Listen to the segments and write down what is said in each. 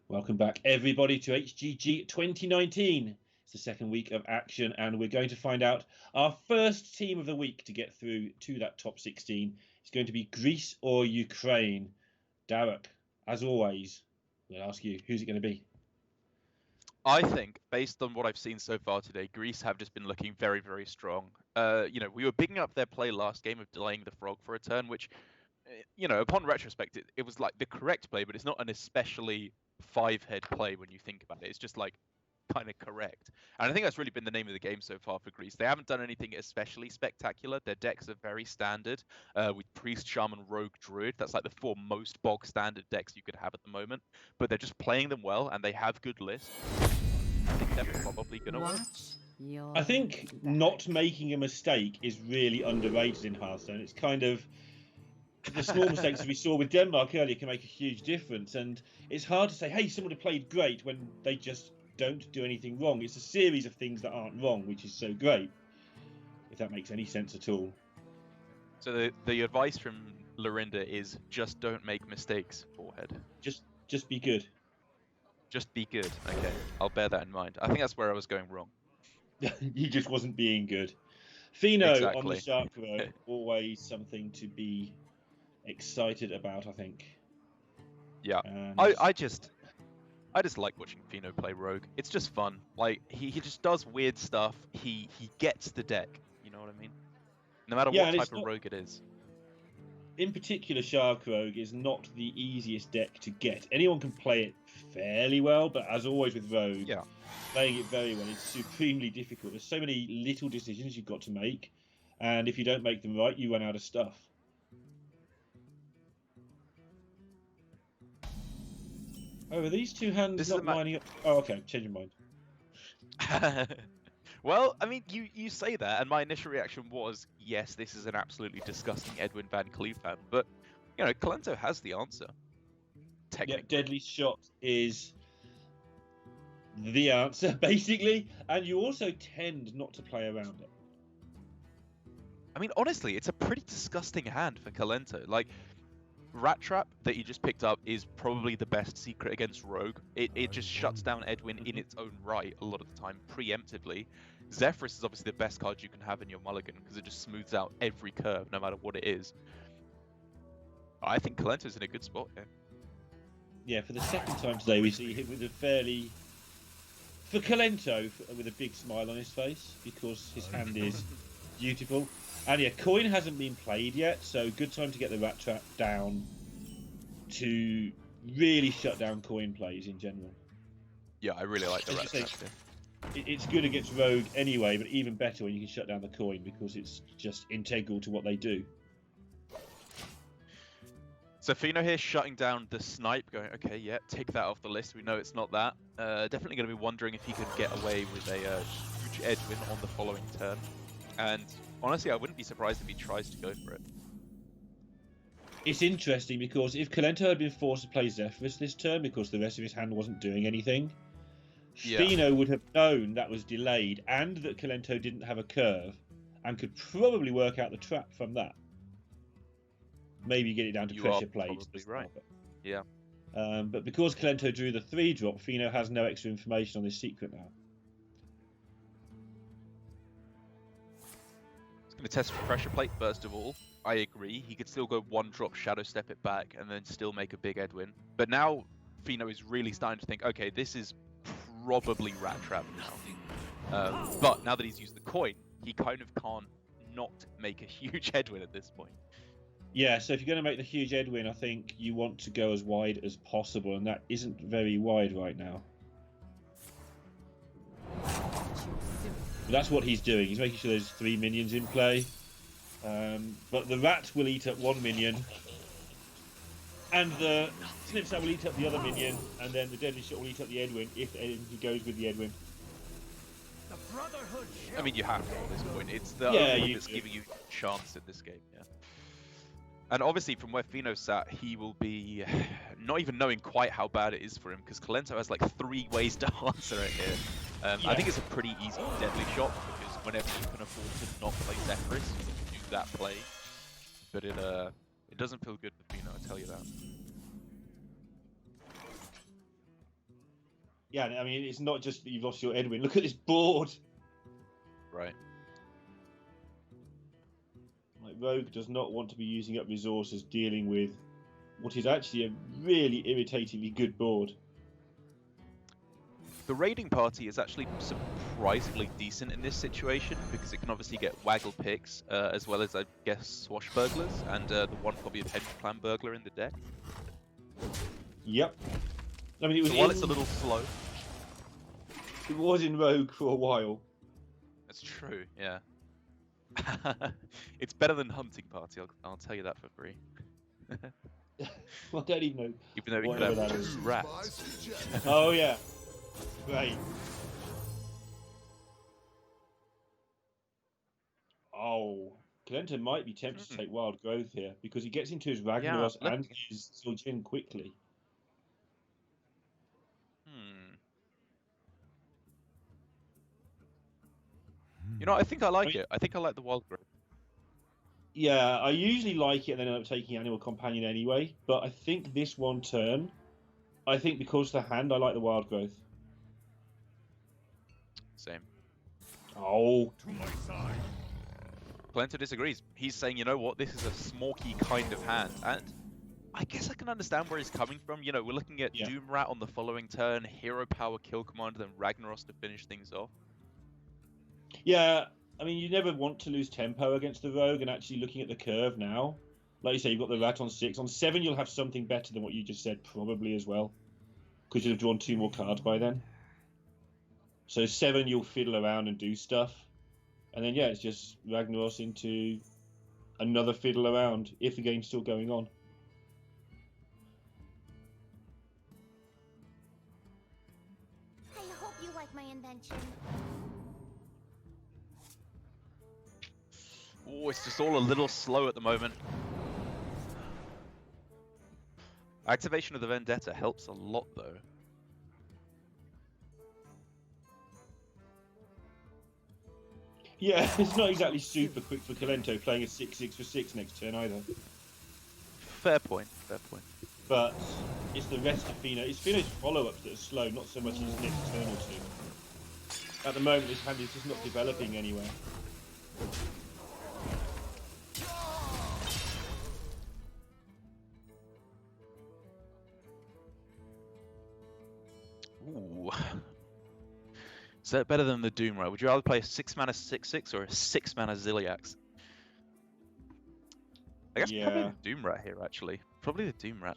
Welcome back, everybody, to HGG 2019. It's the second week of action, and we're going to find out our first team of the week to get through to that top 16. It's going to be Greece or Ukraine. Darek, as always, we'll ask you, who's it going to be? I think, based on what I've seen so far today, Greece have just been looking very, very strong. We were picking up their play last game of delaying the frog for a turn, which, upon retrospect, it was like the correct play, but it's not an especially five-head play when you think about it. It's just like kind of correct. And I think that's really been the name of the game so far for Greece. They haven't done anything especially spectacular. Their decks are very standard, with Priest, Shaman, Rogue, Druid. That's like the four most bog standard decks you could have at the moment. But they're just playing them well, and they have good lists. I think they're probably going to win. I think not making a mistake is really underrated in Hearthstone. It's kind of the small mistakes we saw with Denmark earlier can make a huge difference, and it's hard to say, hey, someone have played great when they just don't do anything wrong. It's a series of things that aren't wrong, which is so great, if that makes any sense at all. So the advice from Lorinda is just don't make mistakes, forehead. Just be good. Just be good. Okay, I'll bear that in mind. I think that's where I was going wrong. He just wasn't being good. Pheno Exactly. on the Shark Road, always something to be excited about, I think. Yeah, I just like watching Pheno play Rogue. It's just fun. Like he just does weird stuff. He gets the deck. You know what I mean? No matter what type of rogue it is. In particular, Shark Rogue is not the easiest deck to get. Anyone can play it fairly well, but as always with Rogue, playing it very well is supremely difficult. There's so many little decisions you've got to make, and if you don't make them right, you run out of stuff. Oh, are these two hands not lining up? Oh, okay, change your mind. Well, I mean, you say that, and my initial reaction was, yes, this is an absolutely disgusting Edwin Van Cleef fan, but, Kalento has the answer. Technically. Yeah, Deadly Shot is the answer, basically, and you also tend not to play around it. I mean, honestly, it's a pretty disgusting hand for Kalento. Like, Rat Trap that you just picked up is probably the best secret against Rogue. It just shuts down Edwin in its own right a lot of the time, preemptively. Zephyrus is obviously the best card you can have in your mulligan because it just smooths out every curve, no matter what it is. I think Kalento's in a good spot here. Yeah, for the second time today, we see him with a fairly... For Kalento, with a big smile on his face, because his hand is beautiful. And yeah, Coin hasn't been played yet, so good time to get the Rat Trap down to really shut down Coin plays in general. Yeah, I really like the Rat Trap. It's good against Rogue anyway, but even better when you can shut down the Coin because it's just integral to what they do. So Pheno here shutting down the snipe, going, okay, yeah, take that off the list. We know it's not that. Definitely going to be wondering if he could get away with a huge Edwin on the following turn. And honestly, I wouldn't be surprised if he tries to go for it. It's interesting because if Kalento had been forced to play Zephyrus this turn because the rest of his hand wasn't doing anything, Pheno would have known that was delayed and that Kalento didn't have a curve and could probably work out the trap from that. Maybe get it down to pressure plays. Probably right. Yeah. But because Kalento drew the 3-drop, Pheno has no extra information on this secret now. Going to test for pressure plate first of all. I agree. He could still go 1-drop, shadow step it back, and then still make a big Edwin. But now Pheno is really starting to think, okay, this is probably Rat Trap now. But now that he's used the coin, he kind of can't not make a huge Edwin at this point. Yeah, so if you're going to make the huge Edwin, I think you want to go as wide as possible, and that isn't very wide right now. But that's what he's doing. He's making sure there's 3 minions in play. But the rat will eat up 1 minion. And the Snipsat will eat up the other minion. And then the Deadly Shot will eat up the Edwin if he goes with the Edwin. I mean, you have to at this point. It's the only one that's giving you a chance at this game, yeah. And obviously, from where Pheno sat, he will be not even knowing quite how bad it is for him, because Kalento has like 3 ways to answer it here. I think it's a pretty easy Deadly Shot, because whenever you can afford to not play Zephyrus, you can do that play. But it doesn't feel good for Pheno, I'll tell you that. Yeah, I mean, it's not just that you've lost your Edwin. Look at this board. Right. Like, Rogue does not want to be using up resources dealing with what is actually a really irritatingly good board. The raiding party is actually surprisingly decent in this situation because it can obviously get waggle picks as well as, I guess, swashbucklers and the one copy of Hedge Plan Burglar in the deck. Yep. I mean, it was so while it's a little slow. It was in Rogue for a while. That's true, yeah. It's better than Hunting Party, I'll tell you that for free. I don't even know. Even though we could have rats. Oh, yeah. Great. Oh, Kalenta might be tempted to take Wild Growth here because he gets into his Ragnaros and his Zul'jin quickly. You know, I think I like it. I think I like the Wild Growth. Yeah, I usually like it and then end up taking Animal Companion anyway, but I think this one turn, I think because of the hand, I like the Wild Growth. Same. Oh. Kalenta disagrees. He's saying, you know what, this is a smoky kind of hand, and I guess I can understand where he's coming from. You know, we're looking at Doomrat on the following turn, Hero Power Kill Commander, then Ragnaros to finish things off. Yeah, I mean, you never want to lose tempo against the Rogue, and actually looking at the curve now, like you say, you've got the Rat on 6. On 7, you'll have something better than what you just said, probably as well, because you'll have drawn 2 more cards by then. So 7, you'll fiddle around and do stuff. And then, yeah, it's just Ragnaros into another fiddle around, if the game's still going on. I hope you like my invention. Oh, it's just all a little slow at the moment. Activation of the Vendetta helps a lot, though. Yeah, it's not exactly super quick for Kalento playing a 6/6 for 6 next turn either. Fair point, fair point. But it's the rest of Fino. It's Fino's follow-ups that are slow, not so much his next turn or two. At the moment, his hand is just not developing anywhere. Ooh. Is that better than the Doomrat? Would you rather play a 6-mana 6/6 or a 6-mana Ziliax? I guess probably the Doomrat here, actually. Probably the Doomrat.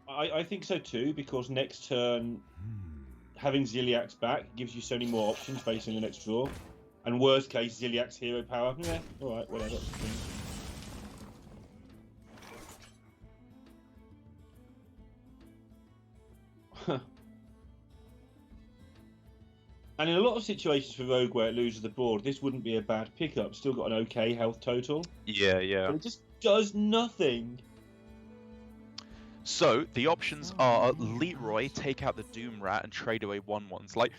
I think so too, because next turn, having Ziliax back gives you so many more options based on the next draw. And worst case, Ziliax hero power. Yeah, alright, whatever. And in a lot of situations for Rogue where it loses the board, this wouldn't be a bad pickup. Still got an okay health total. Yeah, yeah. But it just does nothing. So, the options are Leroy, take out the Doomrat, and trade away 1/1s. Like,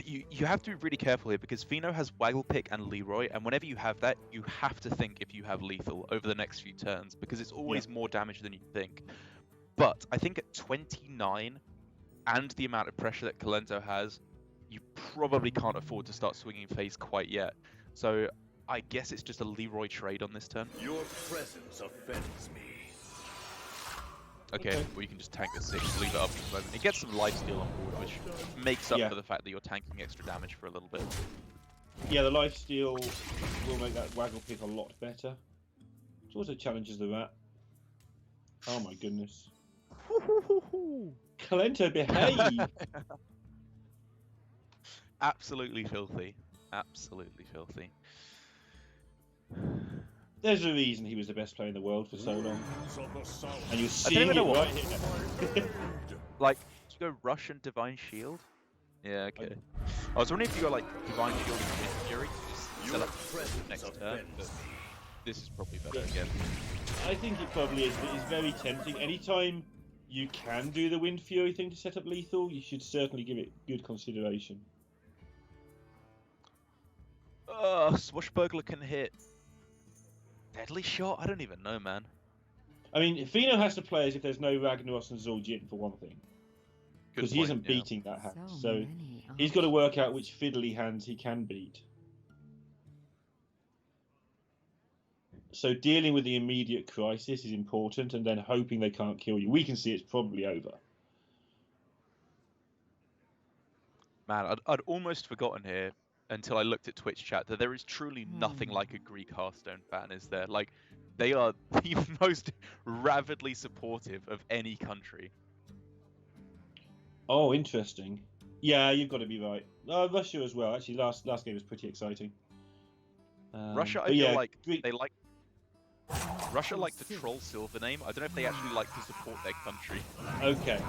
you have to be really careful here, because Fino has Wagglepick and Leroy, and whenever you have that, you have to think if you have lethal over the next few turns, because it's always more damage than you think. But I think at 29, and the amount of pressure that Kalento has, you probably can't afford to start swinging phase quite yet. So I guess it's just a Leroy trade on this turn. Your presence offends me. Okay, well you can just tank the 6, leave it up for the moment. It gets some lifesteal on board, which makes up for the fact that you're tanking extra damage for a little bit. Yeah, the lifesteal will make that Waggle pick a lot better. It also challenges the Rat. Oh my goodness. Kalento, behave! Absolutely filthy. Absolutely filthy. There's a reason he was the best player in the world for so long. And you're I seeing don't it even know right here. Like, did you go Rush and Divine Shield? Yeah, okay. I was wondering if you got like Divine Shield and Wind Fury to set up next turn, but this is probably better again. I think it probably is, but it's very tempting. Anytime you can do the Wind Fury thing to set up lethal, you should certainly give it good consideration. Swashbuckler can hit. Deadly Shot? I don't even know, man. I mean, Fino has to play as if there's no Ragnaros and Zul'jin, for one thing. because he isn't beating that hand. So he's got to work out which fiddly hands he can beat. So dealing with the immediate crisis is important, and then hoping they can't kill you. We can see it's probably over. Man, I'd almost forgotten here until I looked at Twitch chat that there is truly nothing like a Greek Hearthstone fan, is there? Like, they are the most rabidly supportive of any country. Oh, interesting. Yeah, you've got to be right. Russia as well. Actually, last game was pretty exciting. Russia, I feel like they like. Russia like to troll Silvername. I don't know if they actually like to support their country. Okay.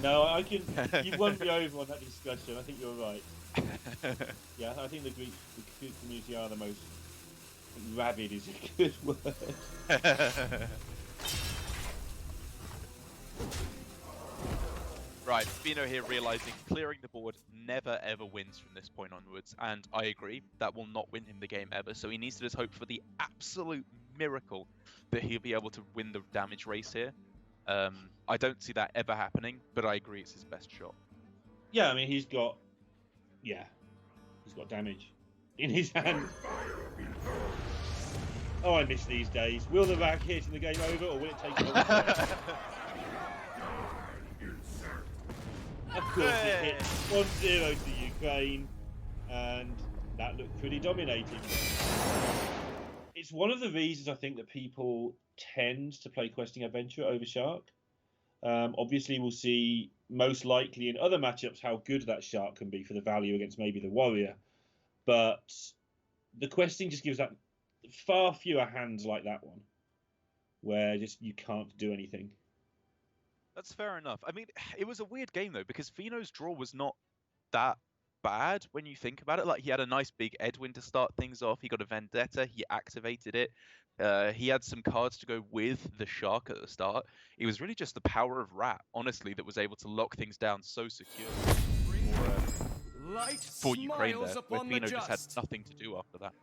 No, I can. You've won me over on that discussion. I think you're right. Yeah, I think the Greek community are the most rabid. Is a good word. Right, Fino here realizing clearing the board never ever wins from this point onwards, and I agree, that will not win him the game ever, so he needs to just hope for the absolute miracle that he'll be able to win the damage race here. I don't see that ever happening, but I agree it's his best shot. Yeah, I mean, he's got damage in his hand. Oh, I miss these days. Will the rack hit and the game over, or will it take a long Of course it hit 1-0 to Ukraine, and that looked pretty dominating. It's one of the reasons I think that people tend to play Questing Adventurer over Shark. Obviously, we'll see most likely in other matchups how good that Shark can be for the value against maybe the Warrior. But the Questing just gives that far fewer hands like that one, where just you can't do anything. That's fair enough. I mean, it was a weird game, though, because Fino's draw was not that bad when you think about it. Like, he had a nice big Edwin to start things off. He got a Vendetta. He activated it. He had some cards to go with the Shark at the start. It was really just the power of Rat, honestly, that was able to lock things down so securely for Ukraine there, where Fino just had nothing to do after that.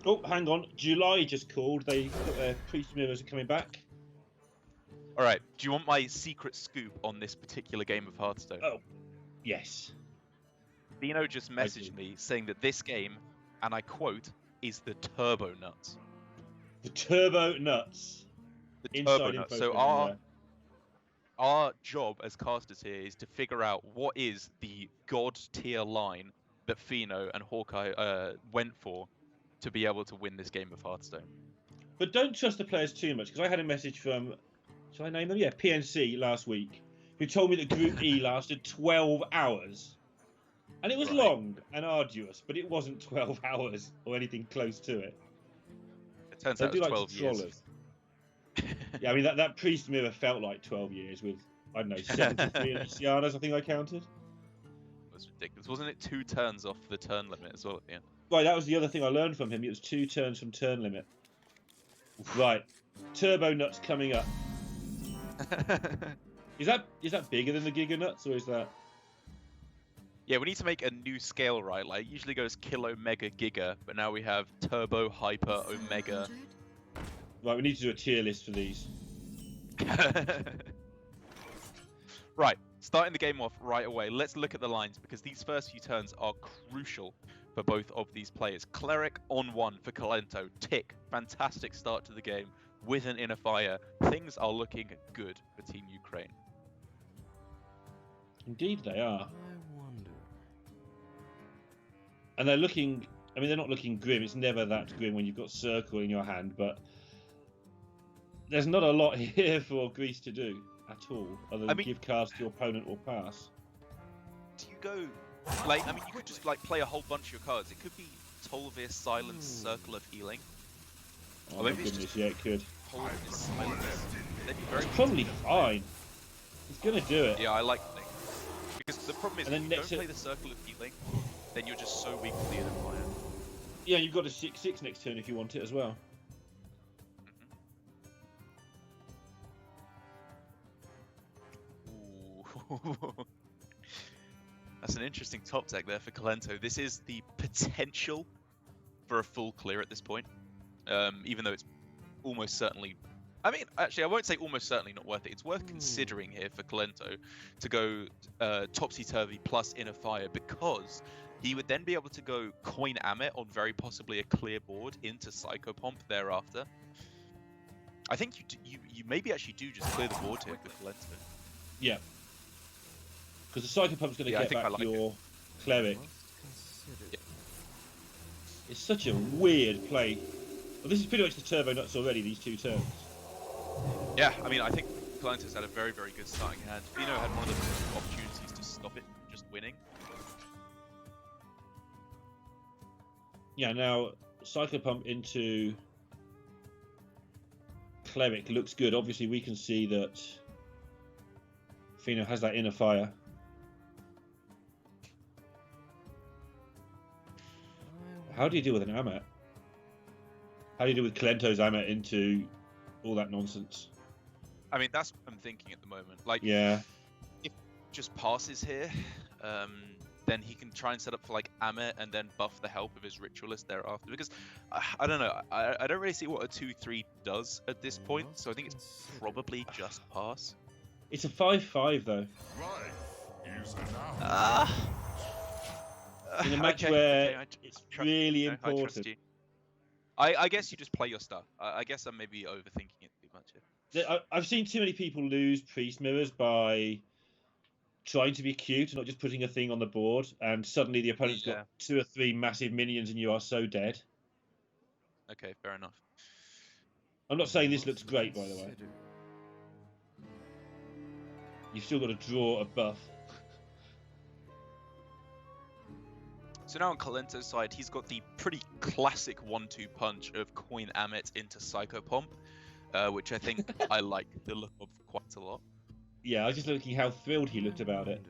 Oh, hang on. July just called. They got their Priest Mirrors are coming back. All right, do you want my secret scoop on this particular game of Hearthstone? Oh, yes. Dino just messaged me saying that this game, and I quote, is the turbo nuts. The turbo nuts. The turbo nuts. So our job as casters here is to figure out what is the god tier line that Fino and Hawkeye went for to be able to win this game of Hearthstone. But don't trust the players too much, because I had a message from, shall I name them? Yeah, PNC last week, who told me that Group E lasted 12 hours. And it was long and arduous, but it wasn't 12 hours or anything close to it. It turns out it was 12 years. Yeah, I mean, that Priest Mirror felt like 12 years with, I don't know, 73 Lucianas, I think I counted. It was ridiculous. Wasn't it 2 turns off the turn limit as well at the end? Right, that was the other thing I learned from him. It was 2 turns from turn limit. Right, Turbo Nuts coming up. Is that bigger than the Giga Nuts, or is that? Yeah, we need to make a new scale, right? Like, it usually goes Kilo, Mega, Giga, but now we have Turbo, Hyper, Omega. Right, we need to do a tier list for these. Right, starting the game off right away. Let's look at the lines, because these first few turns are crucial for both of these players. Cleric on 1 for Kalento. Tick. Fantastic start to the game with an Inner Fire. Things are looking good for Team Ukraine. Indeed they are. And they're looking, I mean, they're not looking grim. It's never that grim when you've got Circle in your hand, but there's not a lot here for Greece to do at all, other than give cards to your opponent or pass. Do you go, like, I mean, you could just, like, play a whole bunch of your cards. It could be Tolvis, Silence, Circle of Healing. Oh my goodness, yeah, it could. Tolvis, Silence. They'd be very probably fine. He's going to do it. Yeah, I like the thing. Because the problem is, if you don't play the Circle of Healing, then you're just so weak to the Inner Fire. Yeah, you've got a 6/6 next turn if you want it as well. Ooh. That's an interesting top deck there for Kalento. This is the potential for a full clear at this point, even though it's almost certainly I mean, actually, I won't say almost certainly not worth it. It's worth considering here for Kalento to go topsy-turvy plus Inner Fire, because he would then be able to go coin Amit on very possibly a clear board into Psychopomp thereafter. I think you maybe actually do just clear the board here for Kalento. Yeah. Because the Psychopump's going to get back your Cleric. Yeah. It's such a weird play. Well, this is pretty much the turbo nuts already, these 2 turns. Yeah, I mean, I think Kalento's had a very, very good starting hand. Fino had one of the opportunities to stop it from just winning. Yeah, now Psychopump into Cleric looks good. Obviously, we can see that Fino has that Inner Fire. How do you deal with an Amet? How do you deal with Kalento's Amet into all that nonsense? I mean, that's what I'm thinking at the moment. Like, yeah, if just passes here, then he can try and set up for like Amet and then buff the help of his Ritualist thereafter. Because I don't know, I don't really see what a 2/3 does at this point. So I think it's probably just pass. It's a 5/5 though. In a match where it's really important. I guess you just play your stuff. I guess I'm maybe overthinking it too much here. I've seen too many people lose Priest Mirrors by trying to be cute and not just putting a thing on the board, and suddenly the opponent's got 2 or 3 massive minions and you are so dead. Okay, fair enough. I'm not saying this looks great, by the way. You've still got to draw a buff. So now on Kalento's side, he's got the pretty classic 1-2 punch of coin Amit into Psychopomp, which I think I like the look of quite a lot. Yeah, I was just looking how thrilled he looked about it.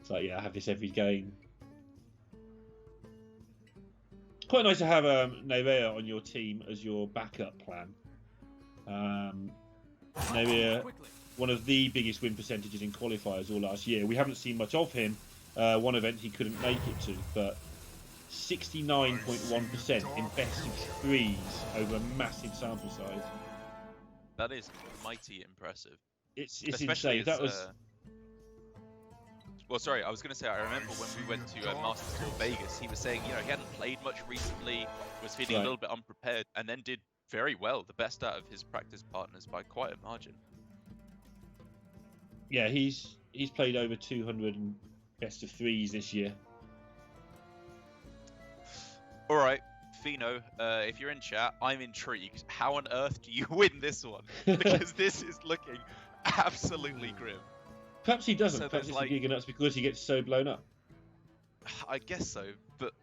It's like, yeah, I have this every game. Quite nice to have Nerea on your team as your backup plan. Nerea, one of the biggest win percentages in qualifiers all last year. We haven't seen much of him. One event he couldn't make it to, but 69.1% in best of 3s over a massive sample size. That is mighty impressive. It's insane. That was. Well, sorry, I was going to say, I remember when we went to Masters Tour Vegas, he was saying, you know, he hadn't played much recently, was feeling a little bit unprepared, and then did very well, the best out of his practice partners by quite a margin. Yeah, he's played over 200 best of 3s this year. All right, Fino, if you're in chat, I'm intrigued. How on earth do you win this one? Because this is looking absolutely grim. Perhaps he doesn't. Perhaps it's like, Giganuts because he gets so blown up. I guess so, but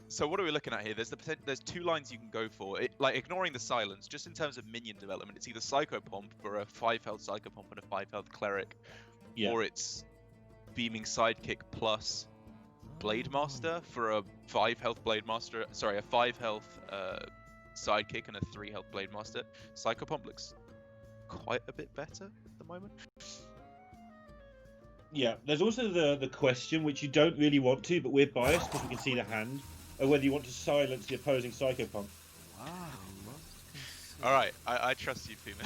so what are we looking at here? There's 2 lines you can go for. Like ignoring the silence, just in terms of minion development, it's either Psychopomp for a 5 health Psychopomp and a 5 health Cleric, or it's Beaming Sidekick plus Blade Master for a 5 health Blade Master. Sorry, a 5 health Sidekick and a 3 health Blade Master. Psychopomp looks quite a bit better at the moment. Yeah, there's also the question, which you don't really want to, but we're biased because we can see the hand, of whether you want to silence the opposing Psychopomp. All right, I trust you, Fino.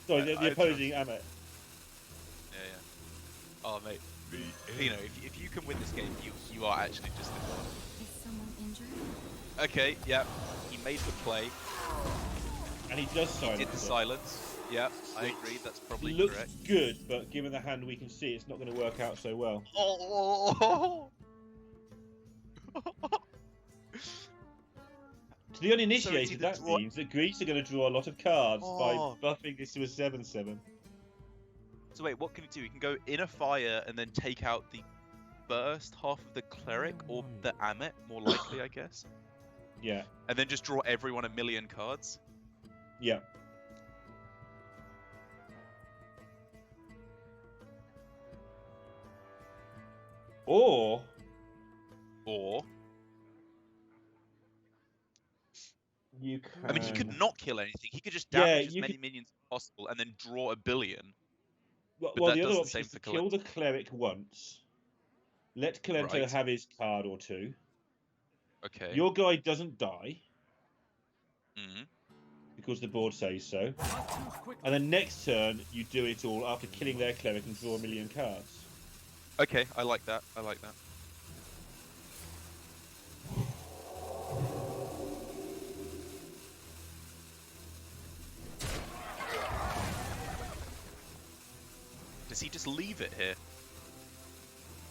Sorry, the opposing Amet. Yeah. Oh, mate. Fino, if you can win this game, you are actually just the god. Is someone injured? Okay, yeah. He made the play. And he does silence. He did the silence. Yeah, I agree. That's probably looks correct. Good, but given the hand we can see, it's not going to work out so well. Oh! To the uninitiated, that means that Greece are going to draw a lot of cards by buffing this to a 7/7. So wait, what can you do? You can go Inner Fire and then take out the first half of the Cleric or the Amet, more likely, I guess. Yeah. And then just draw everyone 1,000,000 cards. Yeah. Or you can... I mean, he could not kill anything. He could just damage as many minions as possible and then draw 1 billion. Well, the other option is to kill the Cleric once, let Kalento have his card or 2, Okay. Your guy doesn't die Hmm. because the board says so. And then next turn, you do it all after killing their cleric and draw 1,000,000 cards. Okay, I like that. I like that. Does he just leave it here?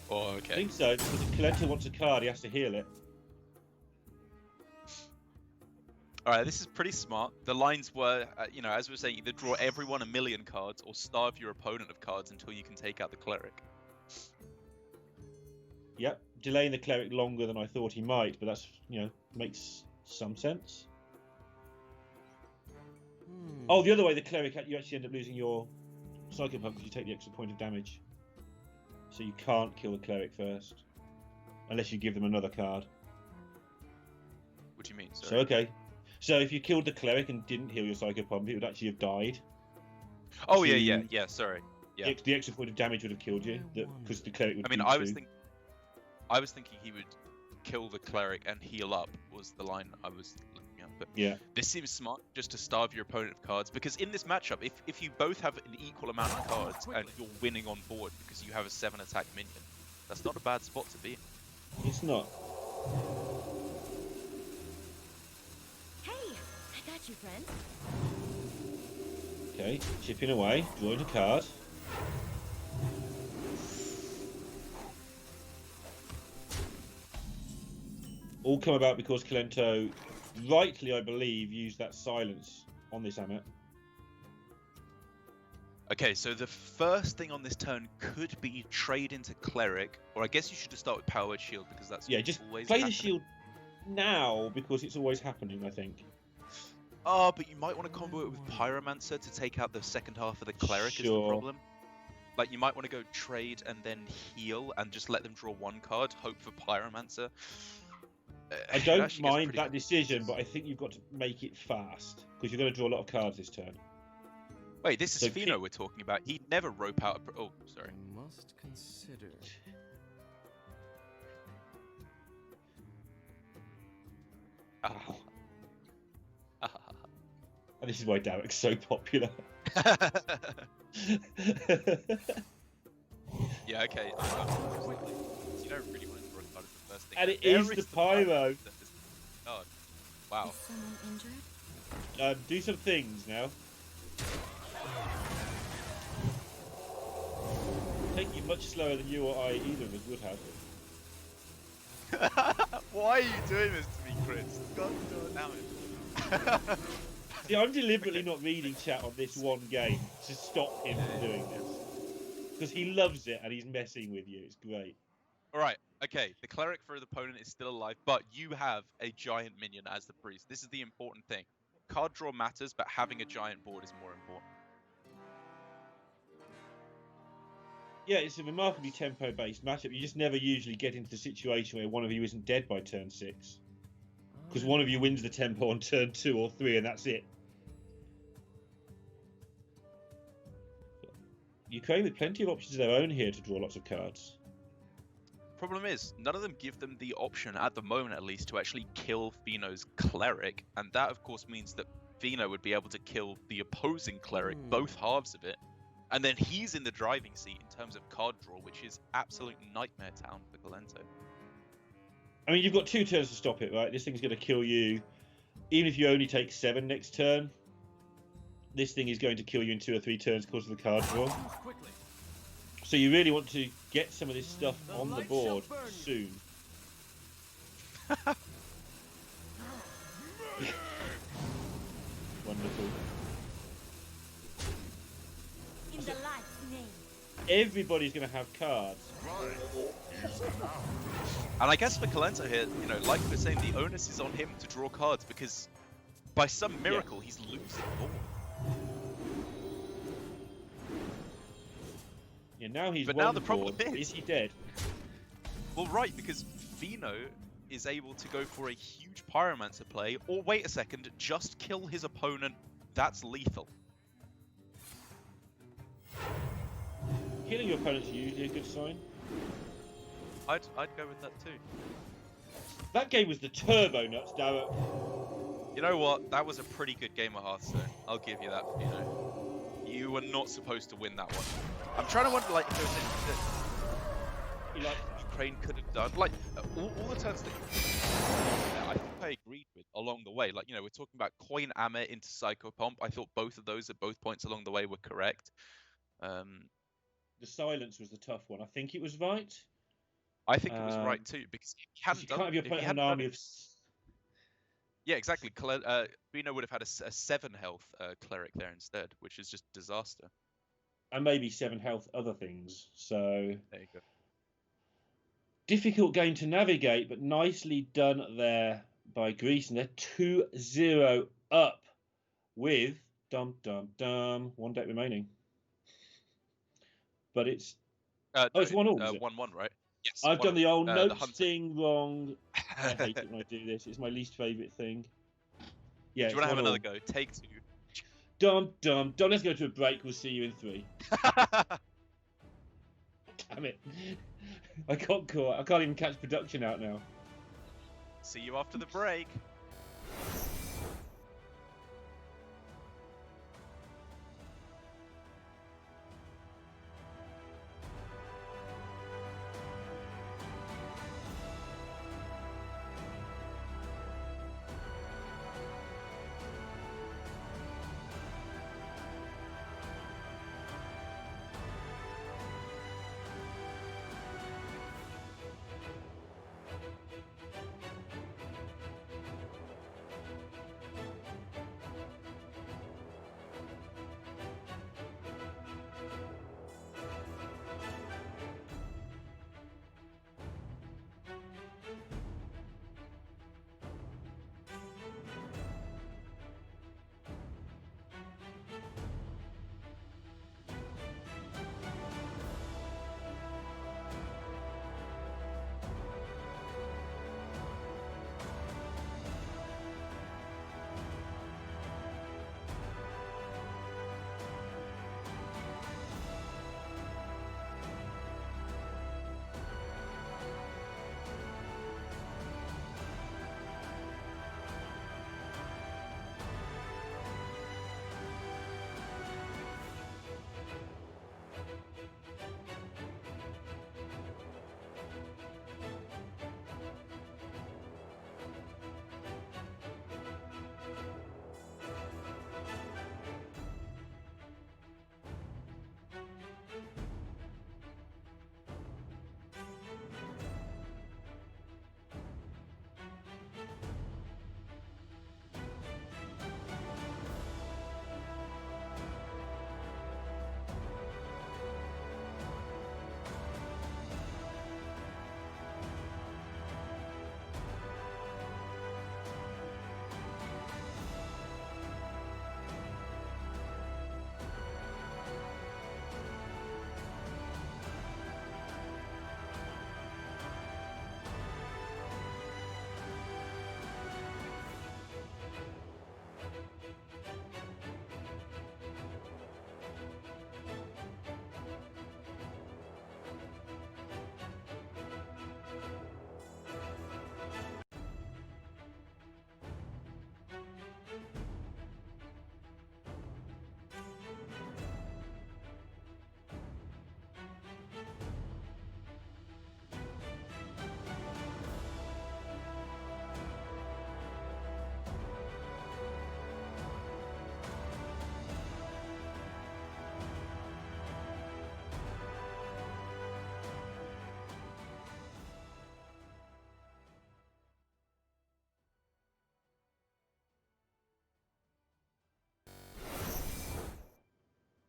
Oh, I okay. think so, because if Kalenta wants a card, he has to heal it. Alright, this is pretty smart. The lines were, you know, as we were saying, either draw everyone 1,000,000 cards or starve your opponent of cards until you can take out the cleric. Yep, delaying the cleric longer than I thought he might, but that's, you know, makes some sense. Oh, the other way, the cleric, you actually end up losing your Psycho Pump because you take the extra point of damage. So you can't kill the cleric first, unless you give them another card. What do you mean? So, Sorry. okay. So if you killed the cleric and didn't heal your Psycho Pump, it would actually have died. Oh, So yeah, sorry. Yeah. The extra point of damage would have killed you, because the cleric would I mean, do I was two. I was thinking he would kill the cleric and heal up was the line I was looking at. But Yeah. this seems smart, just to starve your opponent of cards, because in this matchup, if you both have an equal amount of cards and you're winning on board because you have a 7 attack minion, that's not a bad spot to be in. It's not. Hey, I got you, friend. Okay, chipping away, drawing a card. All come about because Kalento, rightly I believe, used that silence on this Amit. Okay, so the first thing on this turn could be trade into cleric, or I guess you should just start with power word shield because that's Yeah, just always play happening. the shield now because it's always happening, I think. Oh, but you might want to combo it with Pyromancer to take out the second half of the cleric is the Sure. problem. Like, you might want to go trade and then heal and just let them draw one card, hope for Pyromancer. I It don't actually gets mind pretty that decision, but I think you've got to make it fast because you're going to draw a lot of cards this turn. Wait, this is So Fino we're talking about. He'd never rope out a... Oh, sorry. I must consider. Ow. And this is why Derek's so popular. Yeah, okay. You don't really want to draw a card as the first thing. And it There is the pyro. Oh, wow. Is someone injured? Do some things now. Take you much slower than you or I either of us would have. Why are you doing this to me, Chris? God damn it. See, I'm deliberately not reading chat on this one game to stop him from doing this. Because he loves it and he's messing with you. It's great. Alright, okay. The cleric for the opponent is still alive, but you have a giant minion as the priest. This is the important thing. Card draw matters, but having a giant board is more important. Yeah, it's a remarkably tempo-based matchup. You just never usually get into the situation where one of you isn't dead by turn 6. Because one of you wins the tempo on turn 2 or 3 and that's it. Ukraine with plenty of options of their own here to draw lots of cards. Problem is, none of them give them the option, at the moment at least, to actually kill Fino's cleric, and that of course means that Fino would be able to kill the opposing cleric, both halves of it, and then he's in the driving seat in terms of card draw, which is absolute nightmare town for Galento. I mean, you've got 2 turns to stop it, right? This thing's going to kill you. Even if you only take 7 next turn, this thing is going to kill you in 2 or 3 turns because of the card draw. So you really want to get some of this stuff on the board soon. Wonderful. In the light's name. Everybody's going to have cards. And I guess for Galento here, you know, like we were saying, the onus is on him to draw cards, because by some miracle he's losing board. Yeah, now he's But won now the problem board. is- Is he dead? Well, right, because Fino is able to go for a huge Pyromancer play, or wait a second, just kill his opponent. That's lethal. Killing your opponent's usually a good sign. I'd go with that too. That game was the turbo nuts, Darrett. You know what? That was a pretty good game of Hearthstone. I'll give you that, You were not supposed to win that one. I'm trying to wonder, like, if there was anything that Ukraine could have done. Like, all the turns that I think I agreed with along the way. Like, we're talking about Coin Amet into Psychopomp. I thought both of those at both points along the way were correct. The silence was the tough one. I think it was right. I think it was right too, because you can't have your opponent have an army of... Yeah, exactly. Bino would have had a 7 health cleric there instead, which is just disaster. And maybe 7 health other things. So there you go. Difficult game to navigate, but nicely done there by Greece, and they're 2-0 up with one deck remaining. But it's it's 1-1. 1-1, right? Yes. I've done the old notes thing wrong. I hate it when I do this. It's my least favourite thing. Yeah. Do you want to have another go? Take 2. Let's go to a break. We'll see you in 3. Damn it. I can't even catch production out now. See you after the break.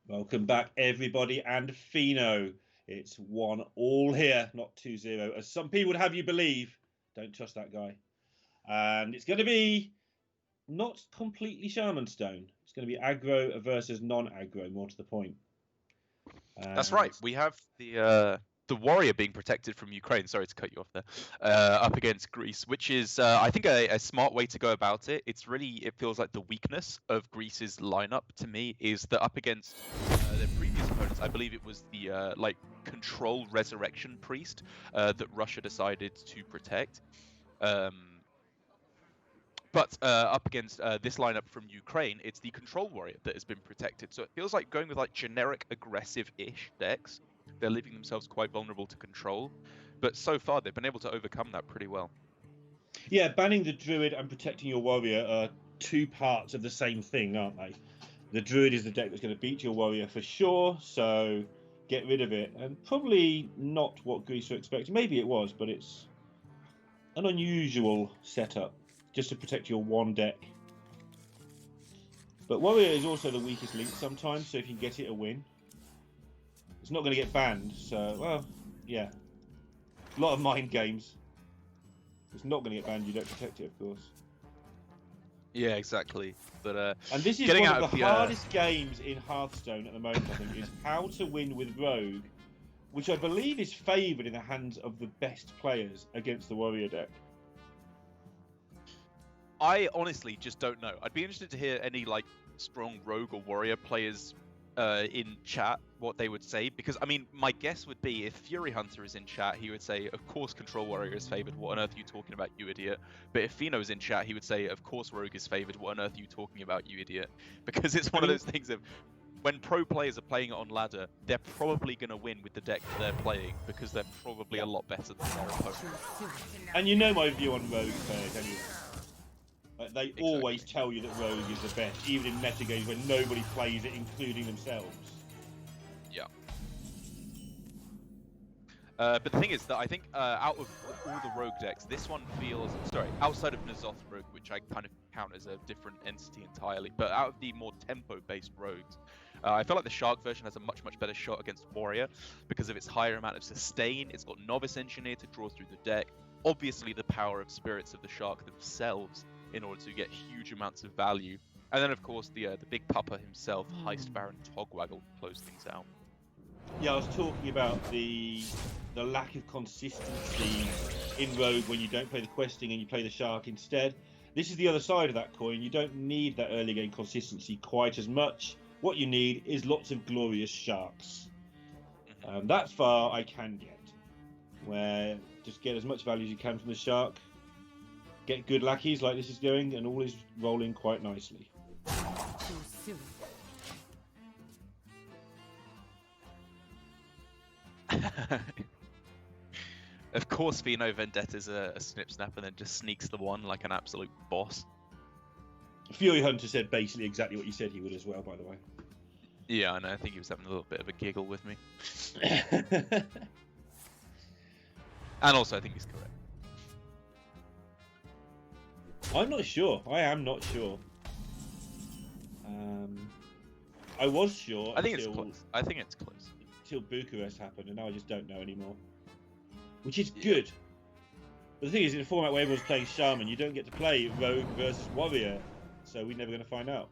Welcome back, everybody, and Fino. It's 1-1 here, not 2-0, as some people would have you believe. Don't trust that guy. And it's going to be not completely Shaman Stone. It's going to be aggro versus non-aggro, more to the point. That's right. We have the warrior being protected from Ukraine. Sorry to cut you off there. Up against Greece, which is I think a smart way to go about it. It feels like the weakness of Greece's lineup to me is that up against their previous opponents, I believe it was the control resurrection priest that Russia decided to protect. But up against this lineup from Ukraine, it's the Control Warrior that has been protected. So it feels like going with like generic aggressive-ish decks, they're leaving themselves quite vulnerable to control. But so far, they've been able to overcome that pretty well. Yeah, banning the Druid and protecting your Warrior are two parts of the same thing, aren't they? The Druid is the deck that's going to beat your Warrior for sure, so get rid of it. And probably not what Greece were expecting. Maybe it was, but it's an unusual setup just to protect your one deck. But Warrior is also the weakest link sometimes, so if you can get it a win, it's not going to get banned. So, well, yeah. A lot of mind games. It's not going to get banned, you don't protect it, of course. Yeah, exactly. But and this is one of the hardest games in Hearthstone at the moment, I think, is how to win with Rogue, which I believe is favoured in the hands of the best players against the Warrior deck. I honestly just don't know. I'd be interested to hear any like strong Rogue or Warrior players in chat what they would say, because I mean my guess would be if Fury Hunter is in chat, he would say of course Control Warrior is favoured, what on earth are you talking about, you idiot? But if Fino's in chat, he would say of course Rogue is favoured, what on earth are you talking about, you idiot? Because it's one of those things of when pro players are playing it on ladder, they're probably going to win with the deck that they're playing because they're probably a lot better than their opponent. And you know my view on Rogue players anyway. Like, they always tell you that Rogue is the best, even in metagames when nobody plays it, including themselves. Yeah. But the thing is that I think out of all the Rogue decks, this one feels... Sorry, outside of N'Zoth Rogue, which I kind of count as a different entity entirely, but out of the more tempo-based Rogues, I feel like the Shark version has a much, much better shot against Warrior because of its higher amount of sustain. It's got Novice Engineer to draw through the deck. Obviously, the power of Spirits of the Shark themselves in order to get huge amounts of value. And then, of course, the big pupper himself, Heist Baron Togwaggle, to close things out. Yeah, I was talking about the lack of consistency in Rogue when you don't play the questing and you play the Shark instead. This is the other side of that coin. You don't need that early game consistency quite as much. What you need is lots of glorious Sharks. That far I can get, where just get as much value as you can from the Shark, get good lackeys like this is going, and all is rolling quite nicely. Of course, Fino Vendetta's a snip snap and then just sneaks the one like an absolute boss. Fury Hunter said basically exactly what you said he would as well, by the way. Yeah, I know. I think he was having a little bit of a giggle with me. And also, I think he's correct. I'm not sure. I am not sure. I was sure. I think it's close. I think it's close. Until Bucharest happened, and now I just don't know anymore. Which is good. But the thing is, in a format where everyone's playing Shaman, you don't get to play Rogue versus Warrior, so we're never going to find out.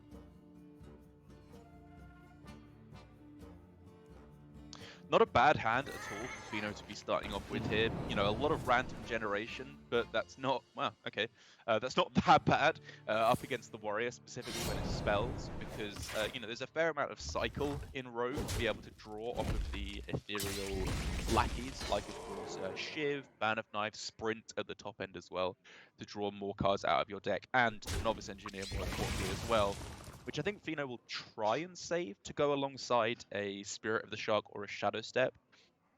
Not a bad hand at all for Fino to be starting off with here. You know, a lot of random generation, but that's not, well, okay. That's not that bad up against the Warrior, specifically when it spells, because, you know, there's a fair amount of cycle in Rogue to be able to draw off of the ethereal lackeys, like, of course, Shiv, Man of Knives, Sprint at the top end as well, to draw more cards out of your deck, and Novice Engineer more importantly as well, which I think Fino will try and save to go alongside a Spirit of the Shark or a Shadow Step.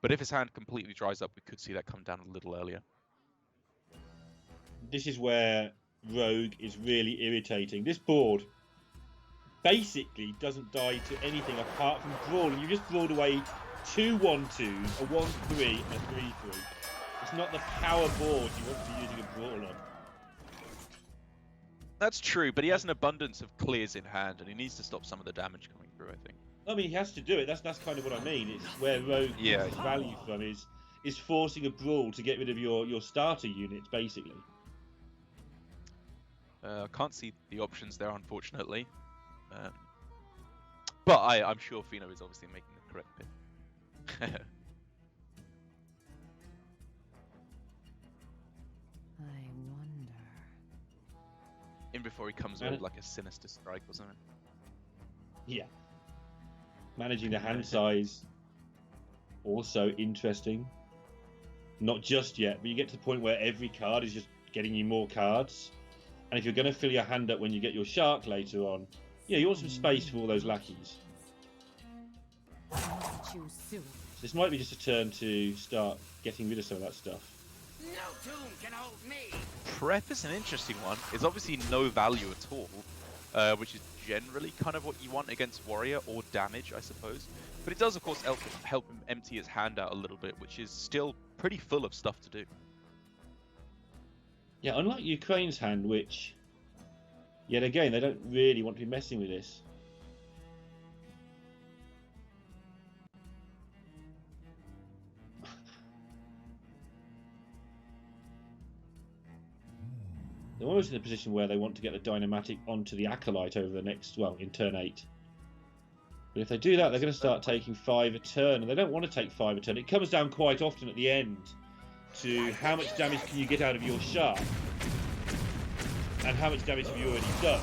But if his hand completely dries up, we could see that come down a little earlier. This is where Rogue is really irritating. This board basically doesn't die to anything apart from brawling. You just brawled away 2 1-2s, a 1-3, and a 3-3. It's not the power board you want to be using a brawl on. That's true, but he has an abundance of clears in hand, and he needs to stop some of the damage coming through, I think. I mean, he has to do it. That's kind of what I mean. It's where Rogue gets his value from is forcing a brawl to get rid of your starter units, basically. I can't see the options there, unfortunately. But I'm sure Fino is obviously making the correct pick. In before he comes with like a sinister strike or something. Yeah. Managing the hand size, also interesting. Not just yet, but you get to the point where every card is just getting you more cards. And if you're going to fill your hand up when you get your shark later on, you want some space for all those lackeys. So this might be just a turn to start getting rid of some of that stuff. No tomb can hold me. Prep is an interesting one. It's obviously no value at all, which is generally kind of what you want against warrior or damage, I suppose. But it does, of course, help him empty his hand out a little bit, which is still pretty full of stuff to do. Yeah, unlike Ukraine's hand, which, yet again, they don't really want to be messing with this. They're almost in a position where they want to get the Dynamatic onto the Acolyte over the next, well, in turn 8. But if they do that, they're going to start taking 5 a turn, and they don't want to take 5 a turn. It comes down quite often at the end to how much damage can you get out of your shark, and how much damage have you already done.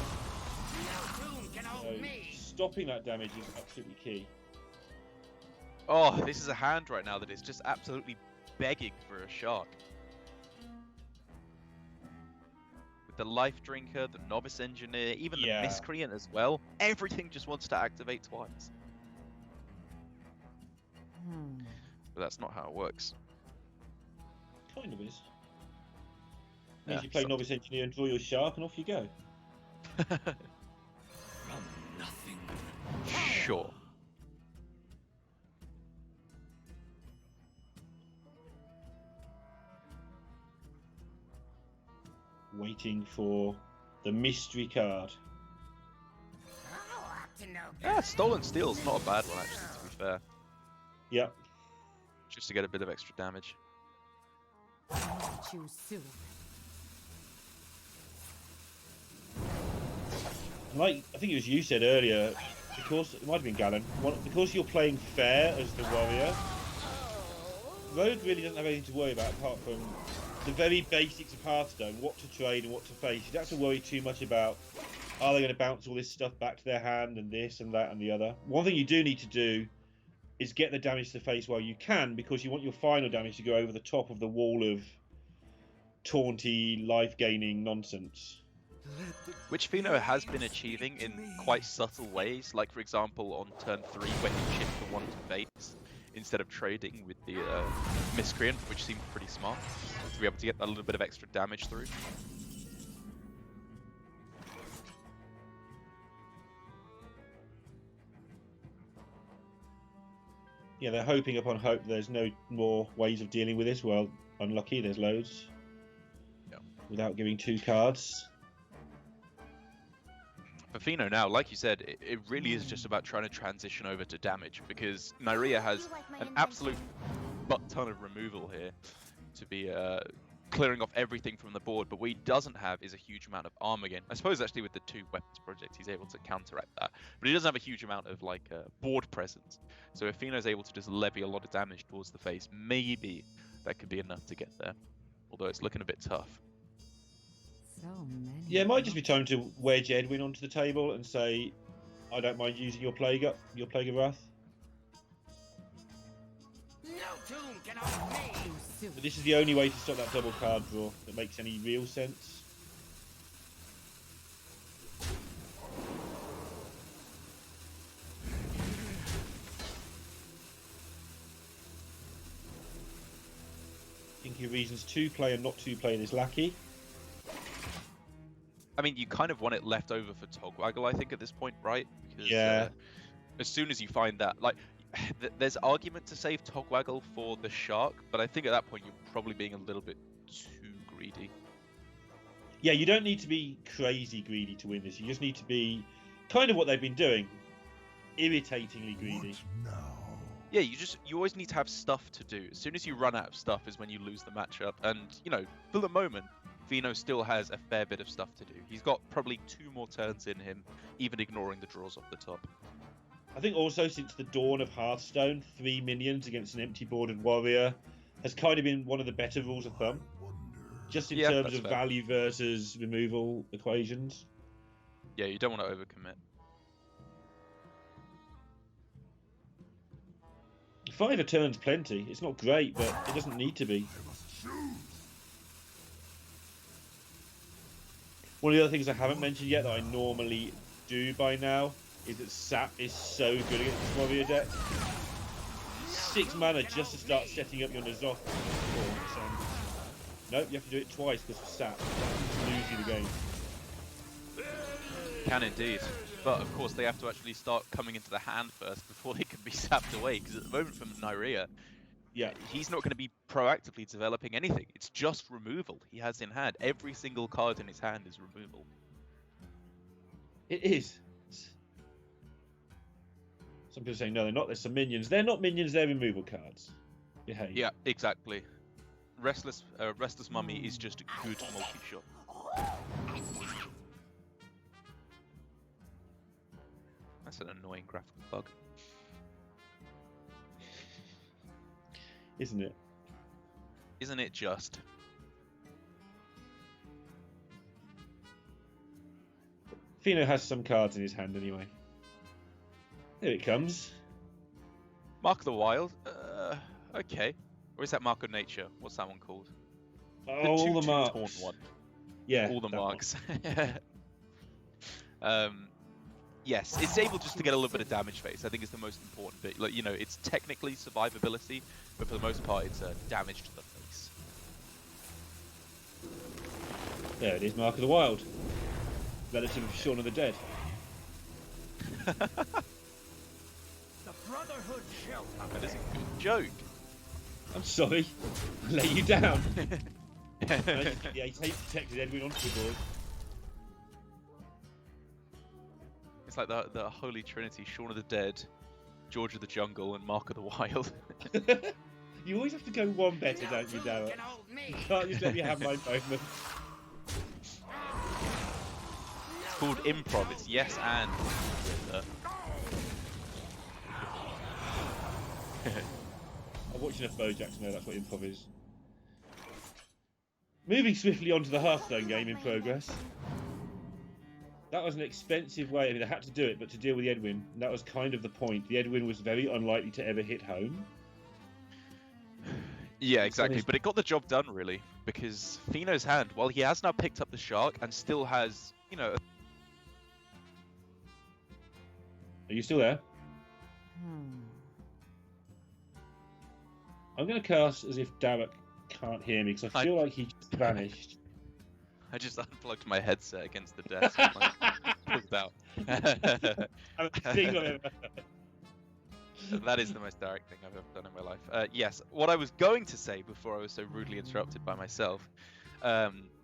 So stopping that damage is absolutely key. Oh, this is a hand right now that is just absolutely begging for a shark. With the Life Drinker, the Novice Engineer, even the Miscreant as well, everything just wants to activate twice. But that's not how it works. Kind of is. Means you play Novice Engineer and draw your shark, and off you go. From nothing. Sure. Waiting for the mystery card. Yeah, Stolen Steel's not a bad one, actually, to be fair. Yep. Just to get a bit of extra damage. Choose soon. Like I think it was you said earlier, because it might have been Gallon. Because you're playing fair as the warrior, Rogue really doesn't have anything to worry about apart from the very basics of Hearthstone: what to trade and what to face. You don't have to worry too much about are they going to bounce all this stuff back to their hand and this and that and the other. One thing you do need to do is get the damage to the face while you can, because you want your final damage to go over the top of the wall of taunty, life-gaining nonsense. Which Fino has been achieving in quite subtle ways, like for example on turn 3 when he chipped the 1 to face instead of trading with the Miscreant, which seemed pretty smart, to be able to get a little bit of extra damage through. Yeah, they're hoping upon hope there's no more ways of dealing with this. Well, unlucky, there's loads. Yeah. Without giving 2 cards. For Fino now, like you said, it really is just about trying to transition over to damage, because Nyria has an absolute butt ton of removal here to be clearing off everything from the board, but what he doesn't have is a huge amount of armor gain. I suppose actually with the 2 weapons projects he's able to counteract that, but he doesn't have a huge amount of like board presence. So if Fino's able to just levy a lot of damage towards the face, maybe that could be enough to get there, although it's looking a bit tough. So many. Yeah, it might just be time to wedge Edwin onto the table and say, I don't mind using your Plague of Wrath. No tomb can hold me. But this is the only way to stop that double card draw that makes any real sense. Thinking of reasons to play and not to play this lackey. I mean, you kind of want it left over for Togwaggle, I think, at this point, right? Because, yeah. As soon as you find that, like, there's argument to save Togwaggle for the shark, but I think at that point you're probably being a little bit too greedy. Yeah, you don't need to be crazy greedy to win this. You just need to be kind of what they've been doing, irritatingly greedy. Yeah, you always need to have stuff to do. As soon as you run out of stuff is when you lose the matchup, and for the moment, Fino still has a fair bit of stuff to do. He's got probably 2 more turns in him, even ignoring the draws off the top. I think also since the dawn of Hearthstone, 3 minions against an empty boarded warrior has kind of been one of the better rules of thumb. Just in terms of value versus removal equations. Yeah, you don't want to overcommit. 5 a turn's plenty. It's not great, but it doesn't need to be. One of the other things I haven't mentioned yet that I normally do by now is that Sap is so good against this warrior deck. 6 mana just to start setting up your N'Zoth. Nope, you have to do it twice because of Sap. That can lose you the game. Can indeed. But of course they have to actually start coming into the hand first before they can be sapped away, because at the moment from Nyria, Yeah. he's not going to be proactively developing anything. It's just removal he has in hand. Every single card in his hand is removal. It is. Some people say, no, they're not. There's some minions. They're not minions, they're removal cards. Behave. Yeah, exactly. Restless Mummy is just a good multi-shot. That's an annoying graphical bug. Isn't it? Isn't it just? Fino has some cards in his hand anyway. Here it comes. Mark of the Wild? Okay. Or is that Mark of Nature? What's that one called? Oh, all the marks. Torn one. Yeah. All the marks. Yes, it's able just to get a little bit of damage face. I think is the most important bit. Like, you know, it's technically survivability, but for the most part, it's damage to the face. There it is, Mark of the Wild. Relative of Shaun of the Dead. The Brotherhood shall That is a good joke. I'm sorry. I let you down. Yeah, he's protected Edwin onto the board. It's like the Holy Trinity: Shaun of the Dead, George of the Jungle, and Mark of the Wild. You always have to go one better, don't you, Darrell? You can't just let me have my moment. It's called improv. It's yes and. I'm watching enough Bojack to know that's what improv is. Moving swiftly on to the Hearthstone game in progress. That was an expensive way. I mean, they had to do it, but to deal with the Edwin, and that was kind of the point. The Edwin was very unlikely to ever hit home. Yeah, exactly. But it got the job done, really, because Fino's hand, while he has now picked up the Shark and still has, you know... Are you still there? I'm going to cast as if Derek can't hear me, because I feel like he just vanished. I just unplugged my headset against the desk and like, pulled out. That is the most direct thing I've ever done in my life. Yes, what I was going to say before I was so rudely interrupted by myself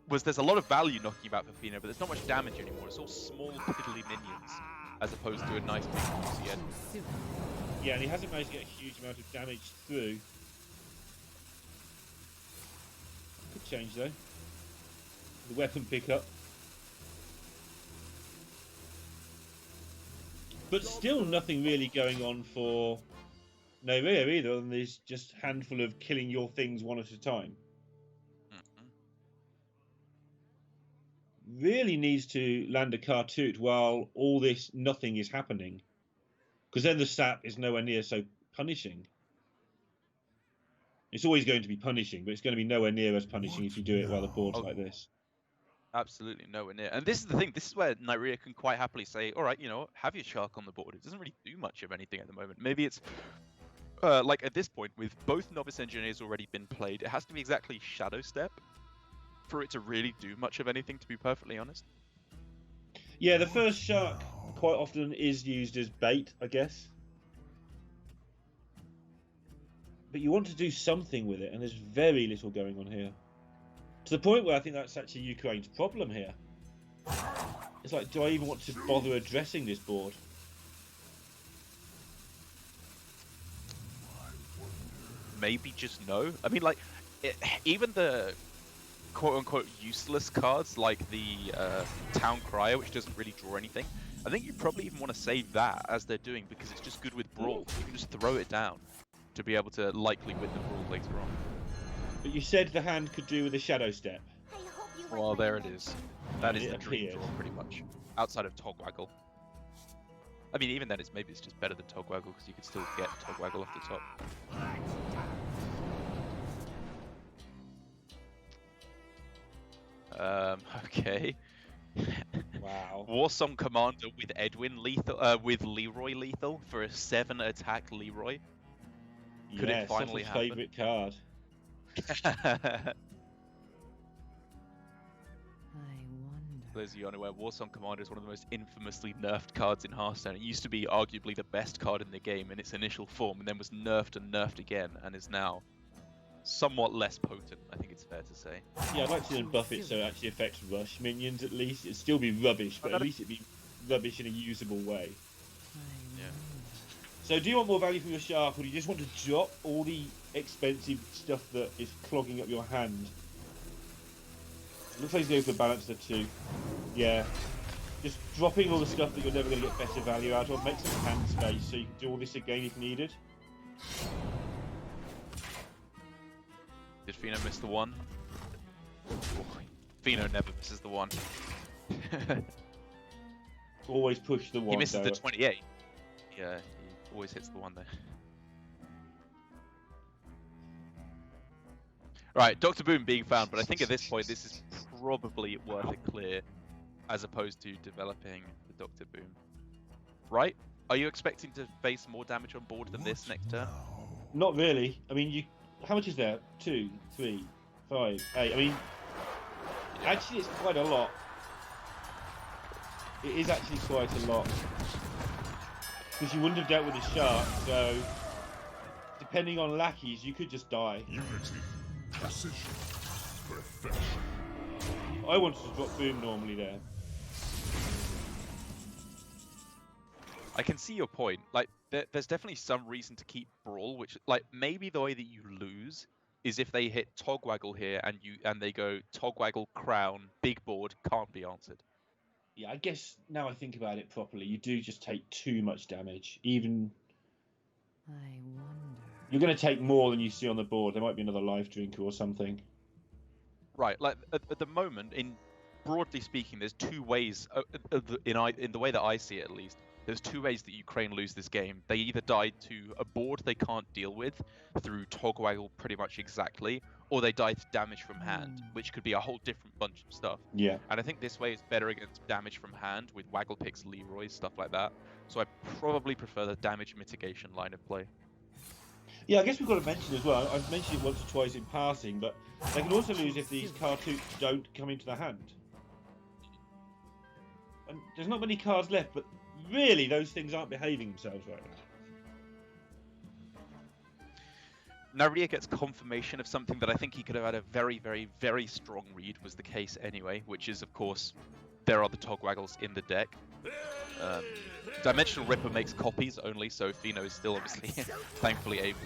was there's a lot of value knocking about for Fino, but there's not much damage anymore. It's all small, piddly minions, as opposed to a nice big juicy end. Yeah, and he hasn't managed to get a huge amount of damage through. Could change though. The weapon pickup. But still nothing really going on for Nyria either, and there's just a handful of killing your things one at a time. Really needs to land a Kartut while all this nothing is happening. Because then the sap is nowhere near so punishing. It's always going to be punishing, but it's going to be nowhere near as punishing if you do it while the board's like this. Absolutely nowhere near. And this is the thing, this is where Nyria can quite happily say, alright, you know what, have your Shark on the board. It doesn't really do much of anything at the moment. Maybe it's, like at this point, with both Novice Engineers already been played, it has to be exactly Shadow Step for it to really do much of anything, to be perfectly honest. Yeah, the first Shark quite often is used as bait, I guess. But you want to do something with it, and there's very little going on here. To the point where I think that's actually Ukraine's problem here. It's like, do I even want to bother addressing this board? Maybe just no. I mean, like, even the quote-unquote useless cards, like the Town Crier, which doesn't really draw anything, I think you probably even want to save that as they're doing, because it's just good with Brawl. You can just throw it down to be able to likely win the Brawl later on. But you said the hand could do with a Shadow Step. I hope you Well, like my there it invention. is. That is It the dream appears. draw, pretty much. Outside of Togwaggle. I mean, even then, maybe it's just better than Togwaggle, because you can still get Togwaggle off the top. Okay. Wow. Warsong Commander with Edwin lethal, with Leroy lethal for a 7 attack Leroy. Could it finally happen? Favourite card. For those of you unaware, Warsong Commander is one of the most infamously nerfed cards in Hearthstone. It used to be arguably the best card in the game in its initial form, and then was nerfed and nerfed again, and is now somewhat less potent, I think it's fair to say. Yeah, I'd like to buff it so it actually affects rush minions at least. It'd still be rubbish, but at least it'd be rubbish in a usable way. Yeah. So do you want more value from your shark, or do you just want to drop all the expensive stuff that is clogging up your hand? It looks like he's going for the balance of the two. Yeah. Just dropping all the stuff that you're never going to get better value out of. Make some hand space so you can do all this again if needed. Did Fino miss the one? Fino never misses the one. Always push the one. He misses the 28. Yeah, he always hits the one there. Right, Dr. Boom being found, but I think at this point this is probably worth a clear as opposed to developing the Dr. Boom. Right? Are you expecting to face more damage on board than this next turn? Not really. I mean, how much is there? 2, 3, 5, 8. I mean, actually it's quite a lot. It is actually quite a lot. Because you wouldn't have dealt with a shark, so depending on lackeys, you could just die. Unity, precision, perfection. I wanted to drop Boom normally there. I can see your point. Like, there's definitely some reason to keep Brawl, which, like, maybe the way that you lose is if they hit Togwaggle here and they go Togwaggle, Crown, big board, can't be answered. Yeah, I guess now I think about it properly, you do just take too much damage. Even I wonder. you're going to take more than you see on the board. There might be another life drinker or something. Right, like at the moment, broadly speaking, there's two ways in the way that I see it at least. There's two ways that Ukraine lose this game. They either die to a board they can't deal with through Togwaggle pretty much exactly, or they die to damage from hand, which could be a whole different bunch of stuff. Yeah. And I think this way is better against damage from hand with Waggle Picks, Leroy's, stuff like that. So I probably prefer the damage mitigation line of play. Yeah, I guess we've got to mention as well, I've mentioned it once or twice in passing, but they can also lose if these cartoons don't come into the hand. And there's not many cards left, but really those things aren't behaving themselves right now. Naria gets confirmation of something that I think he could have had a very, very, very strong read was the case anyway, which is, of course, there are the Togwaggles in the deck. Dimensional Ripper makes copies only, so Fino is still obviously, thankfully, able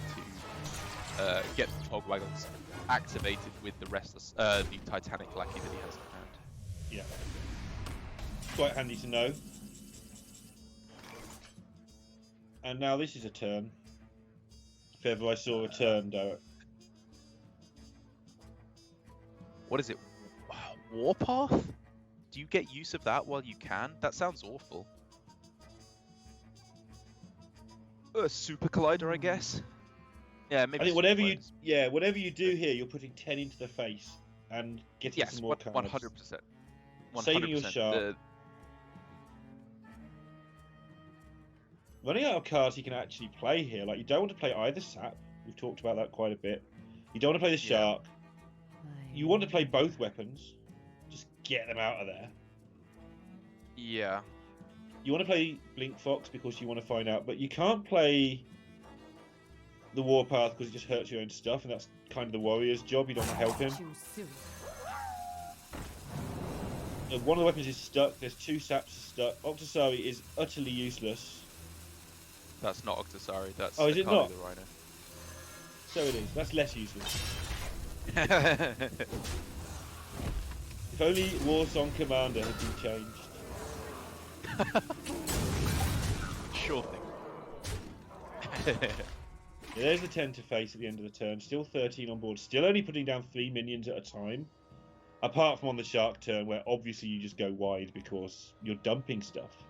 to get the Togwaggles activated with the rest of the Titanic Lackey that he has in hand. Yeah. Quite handy to know. And now this is a turn. If ever I saw a turn, Derek. What is it? Warpath? Do you get use of that while you can? That sounds awful. A Super Collider, I guess. Yeah, maybe. I think whatever you do here, you're putting 10 into the face and getting some more cards. 100%. Saving your shark. Running out of cards he can actually play here. Like, you don't want to play either sap. We've talked about that quite a bit. You don't want to play the shark. You want to play both weapons. Just get them out of there. Yeah. You want to play Blink Fox because you want to find out, but you can't play the Warpath because it just hurts your own stuff, and that's kind of the warrior's job. You don't want to help him. One of the weapons is stuck. There's 2 saps stuck. Octosari is utterly useless. That's not Octosari. That's is it not? The Rhino. So it is. That's less useless. If only Warsong Commander had been changed. Sure thing. Yeah, there's the 10 to face at the end of the turn. Still 13 on board. Still only putting down 3 minions at a time. Apart from on the shark turn, where obviously you just go wide because you're dumping stuff.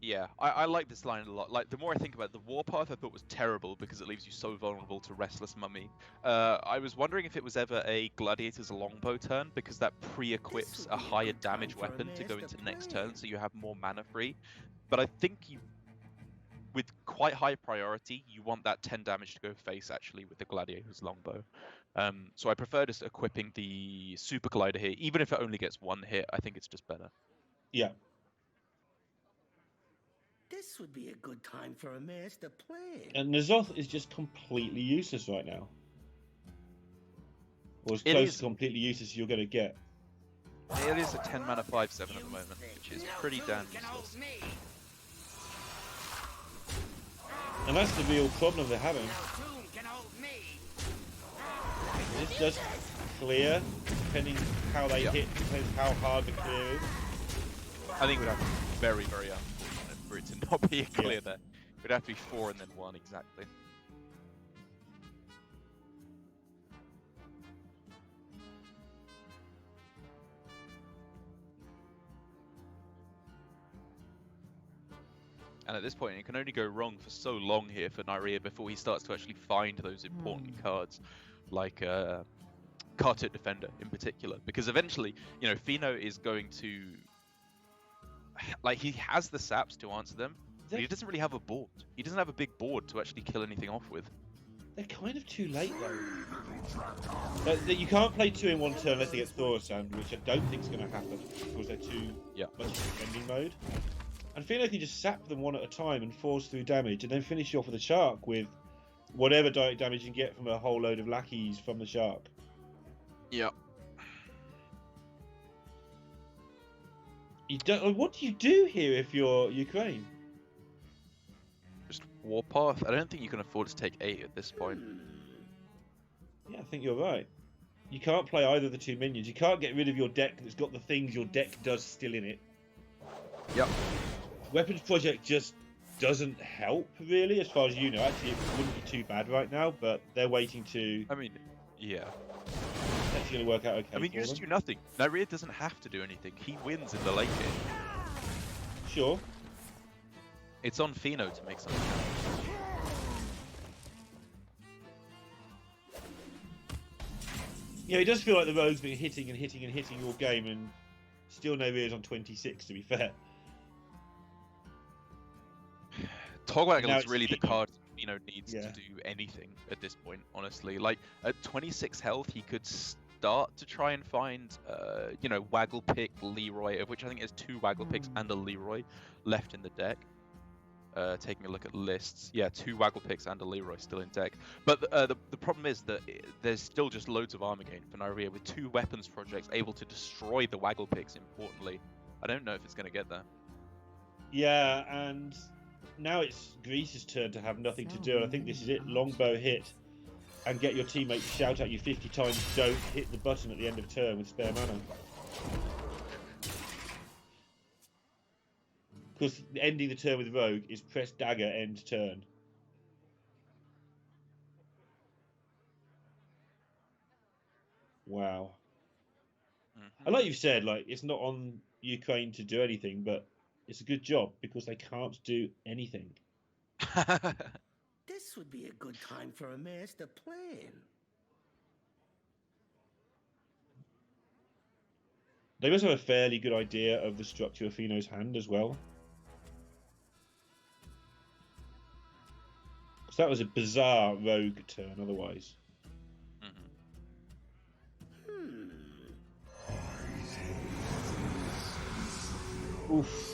Yeah, I like this line a lot. Like, the more I think about it, the Warpath I thought was terrible because it leaves you so vulnerable to Restless Mummy. I was wondering if it was ever a Gladiator's longbow turn because that pre-equips a higher damage weapon to go into next turn, so you have more mana free. But I think you, with quite high priority, you want that 10 damage to go face actually with the Gladiator's longbow. So I prefer just equipping the Super Collider here, even if it only gets one hit. I think it's just better. Yeah. This would be a good time for a master plan. And N'Zoth is just completely useless right now. Or as It close is. to completely useless as you're going to get. It is a 10 mana 5/7 at the moment, which is pretty damn useless. And that's the real problem they're having. It's just clear, depending how they hit, depends how hard the clear is. I think we'd have to be very, very unfortunate for it to not be a clear there. It'd have to be 4 and then 1 exactly. And at this point, it can only go wrong for so long here for Nyria before he starts to actually find those important cards, like Cartot Defender in particular. Because eventually, you know, Fino is going to... Like, he has the saps to answer them, but he doesn't really have a board. He doesn't have a big board to actually kill anything off with. They're kind of too late, though. You can't play 2 in 1 turn unless they get Thorosand, which I don't think is going to happen, because they're too much in defending mode. And Fino can just sap them one at a time and force through damage, and then finish you off with a Shark with whatever direct damage you can get from a whole load of lackeys from the Shark. Yeah. You don't. What do you do here if you're Ukraine? Just Warpath. I don't think you can afford to take 8 at this point. Yeah, I think you're right. You can't play either of the 2 minions. You can't get rid of your deck that's got the things your deck does still in it. Yep. Weapons Project just doesn't help, really, as far as you know. Actually, it wouldn't be too bad right now, but they're waiting to... I mean, yeah. It's actually going to work out okay. I mean, you just do nothing. Nyria doesn't have to do anything. He wins in the late game. Sure. It's on Fino to make something happen. Yeah, it does feel like the Rogue's been hitting and hitting and hitting all game, and still no rears on 26, to be fair. Togwaggle is really the card Fino needs Yeah. to do anything at this point, honestly. Like, at 26 health, he could start to try and find, you know, Waggle Pick, Leroy, of which I think there's 2 Waggle Picks and a Leroy left in the deck. Taking a look at lists, yeah, 2 Waggle Picks and a Leroy still in deck. But the problem is that there's still just loads of armor gain for Nyria with 2 weapons projects able to destroy the Waggle Picks, importantly. I don't know if it's going to get there. Yeah, and now it's Greece's turn to have nothing to do, and I think this is it. Longbow hit, and get your teammate to shout at you 50 times, don't hit the button at the end of turn with spare mana. Because ending the turn with Rogue is press dagger, end turn. Wow. And like you've said, like, it's not on Ukraine to do anything, but it's a good job because they can't do anything. This would be a good time for a master plan. They must have a fairly good idea of the structure of Fino's hand as well. Because that was a bizarre Rogue turn otherwise. Oof.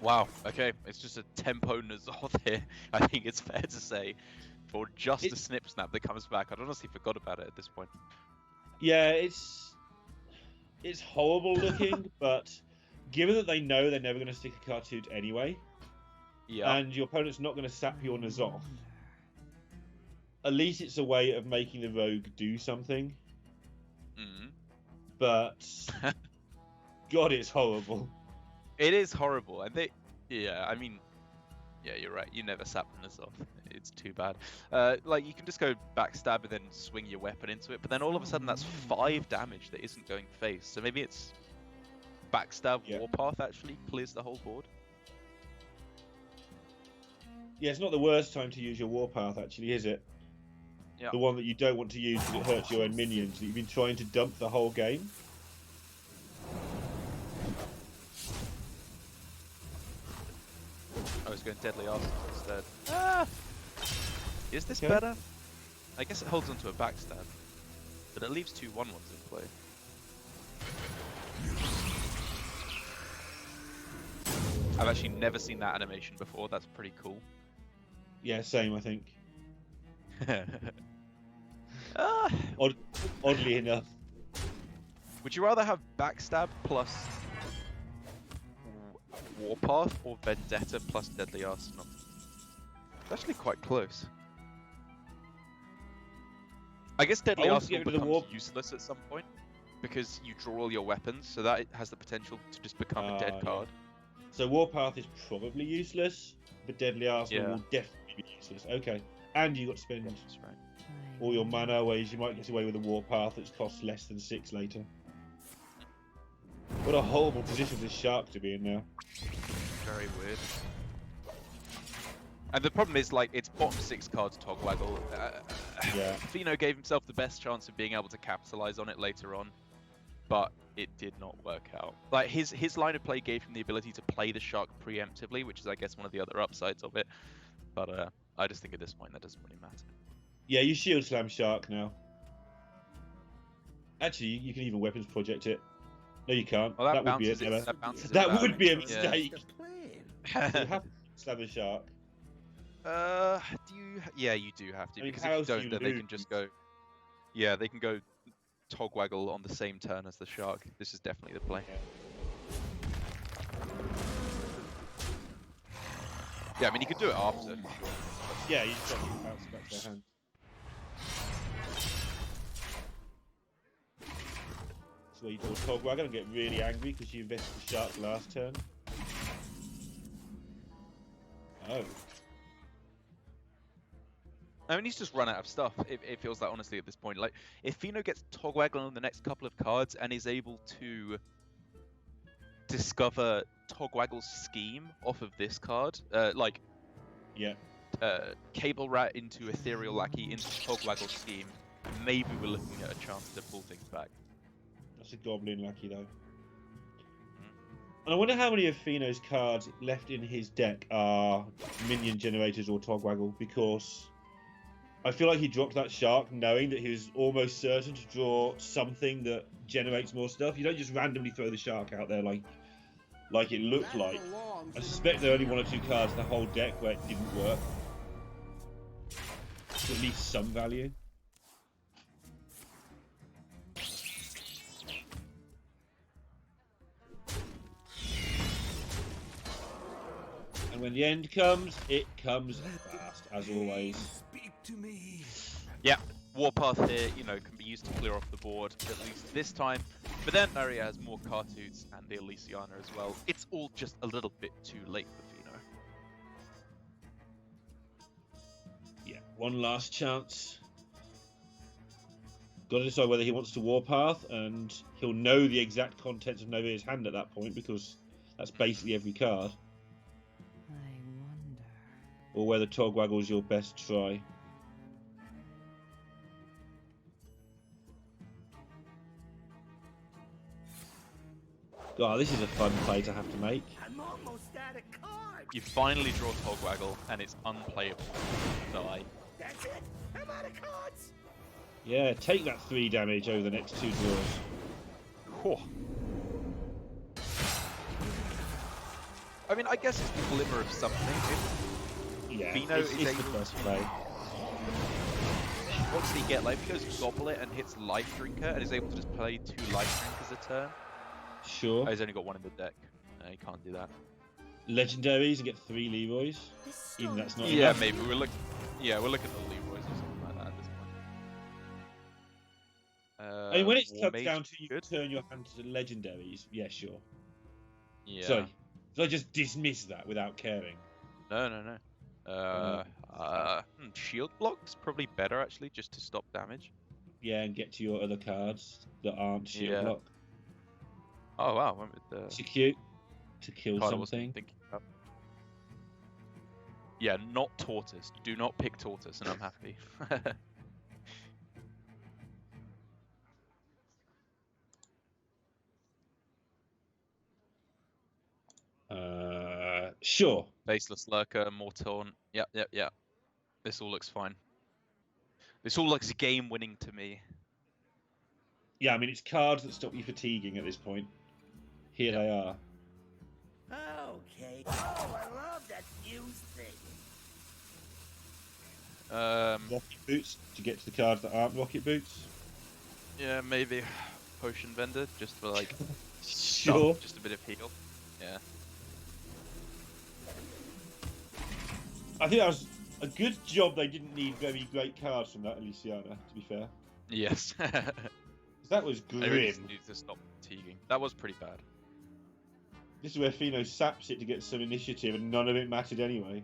Wow, okay, it's just a tempo N'Zoth here, I think it's fair to say. For just a snip snap that comes back. I'd honestly forgot about it at this point. Yeah, it's horrible looking, but given that they know they're never going to stick a cartoon anyway, and your opponent's not going to sap your N'Zoth, at least it's a way of making the Rogue do something. But God, it's horrible. It is horrible, and I mean, yeah, you're right. You never sap N'Zoth. It's too bad. Like, you can just go backstab and then swing your weapon into it, but then all of a sudden that's 5 damage that isn't going face. So maybe it's Backstab Yeah. Warpath actually clears the whole board. Yeah, it's not the worst time to use your Warpath, actually, is it? Yeah. The one that you don't want to use because it hurts your own minions that you've been trying to dump the whole game. I was going Deadly Arsenal instead. Ah! Is this Okay. better? I guess it holds onto a backstab, but it leaves 2 1-1s in play. I've actually never seen that animation before. That's pretty cool. Yeah, same, I think. Ah, Oddly enough. would you rather have backstab plus Warpath or Vendetta plus Deadly Arsenal? It's actually quite close. I guess Deadly I want to Arsenal get rid of the becomes useless at some point because you draw all your weapons, so that it has the potential to just become a dead Yeah. card. So Warpath is probably useless, but Deadly Arsenal Yeah. will definitely be useless. Okay. And you got to spend That's right. all your mana, whereas you might get away with a Warpath that costs less than 6 later. What a horrible position for this Shark to be in now. Very weird. And the problem is, like, it's bottom 6 cards Togwaggle. Yeah. Fino gave himself the best chance of being able to capitalize on it later on, but it did not work out. Like, his line of play gave him the ability to play the Shark preemptively, which is, I guess, one of the other upsides of it. But I just think at this point that doesn't really matter. Yeah, you Shield Slam Shark now. Actually, you can even Weapons Project it. No, you can't. Well, that would be bounces an it. error. That bounces it That back. would be a Yeah. mistake. The plan. So you have to slam the Shark. Do you? Yeah, you do have to, I mean, because how if you else do don't, you then they can just lose? go. Yeah, they can go Togwaggle on the same turn as the Shark. This is definitely the play. Yeah, I mean, you could do it after. Sure. Yeah, you just got to bounce it back to their hand. So where you draw Togwaggle and get really angry because you invested the Shark last turn. Oh. I mean, he's just run out of stuff. It feels like, honestly, at this point, like if Fino gets Togwaggle on the next couple of cards and is able to discover Togwaggle's scheme off of this card, Yeah. Cable Rat into Ethereal Lackey into Togwaggle's scheme, maybe we're looking at a chance to pull things back. That's a Goblin Lucky though. And I wonder how many of Fino's cards left in his deck are minion generators or Togwaggle, because I feel like he dropped that Shark knowing that he was almost certain to draw something that generates more stuff. You don't just randomly throw the Shark out there like it looked like. I suspect there are only 1 or 2 cards in the whole deck where it didn't work. At least some value. And when the end comes, it comes fast, as always. Speak to me. Yeah, Warpath here, can be used to clear off the board, at least this time. But then Maria has more Cartoots and the Elysiana as well. It's all just a little bit too late for Fino. Yeah, one last chance. Got to decide whether he wants to Warpath, and he'll know the exact contents of Novia's hand at that point, because that's basically every card. I wonder. Or whether Togwaggle's your best try. God, this is a fun play to have to make. I'm almost out of cards. You finally draw Togwaggle, and it's unplayable. Die. That's it. I'm out of cards. Yeah, take that 3 damage over the next 2 draws. Whew. I mean, I guess it's the glimmer of something. Yeah, Fino it's is the able first to- play. What does he get? Like, if he goes Goblet and hits Life Drinker and is able to just play 2 Life Drinkers a turn. Sure. Oh, he's only got 1 in the deck. No, he can't do that. Legendaries and get 3 Leroys. This Even that's not Yeah, enough. maybe we're looking. Yeah, we're looking at Leroy's or something like that at this point. I mean, when it War comes Mage down to you good. turn your hand to legendaries, yeah, sure. Yeah. Sorry. So I just dismiss that without caring. No. Shield block's probably better actually, just to stop damage. Yeah, and get to your other cards that aren't shield Yeah. block. Oh wow, went with the Execute to kill card I wasn't something. thinking about. Yeah, not Tortoise. Do not pick Tortoise, and I'm happy. Sure. Faceless Lurker, more taunt. Yep. This all looks fine. This all looks game-winning to me. Yeah, I mean, it's cards that stop you fatiguing at this point. Here they are. Okay. Oh, I love that fuse thing. Rocket boots to get to the cards that aren't rocket boots. Yeah, maybe potion vendor just for like Sure. just a bit of heal. Yeah. I think that was a good job. They didn't need very great cards from that Elysiana, to be fair. Yes. That was They really grim. need to stop fatiguing. That was pretty bad. This is where Fino saps it to get some initiative, and none of it mattered anyway.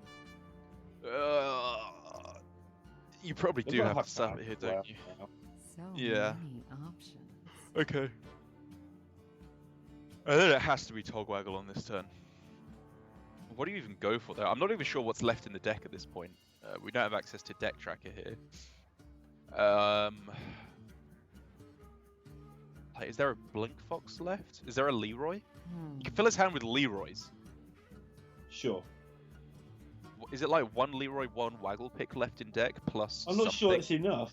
You probably They've do got have to sap it here, don't you? So Yeah. many options. Okay. I think it has to be Togwaggle on this turn. What do you even go for there? I'm not even sure what's left in the deck at this point. We don't have access to deck tracker here. Is there a Blink Fox left? Is there a Leroy? You can fill his hand with Leroys. Sure. Is it like one Leroy, one Waggle pick left in deck plus I'm not sure something? it's enough.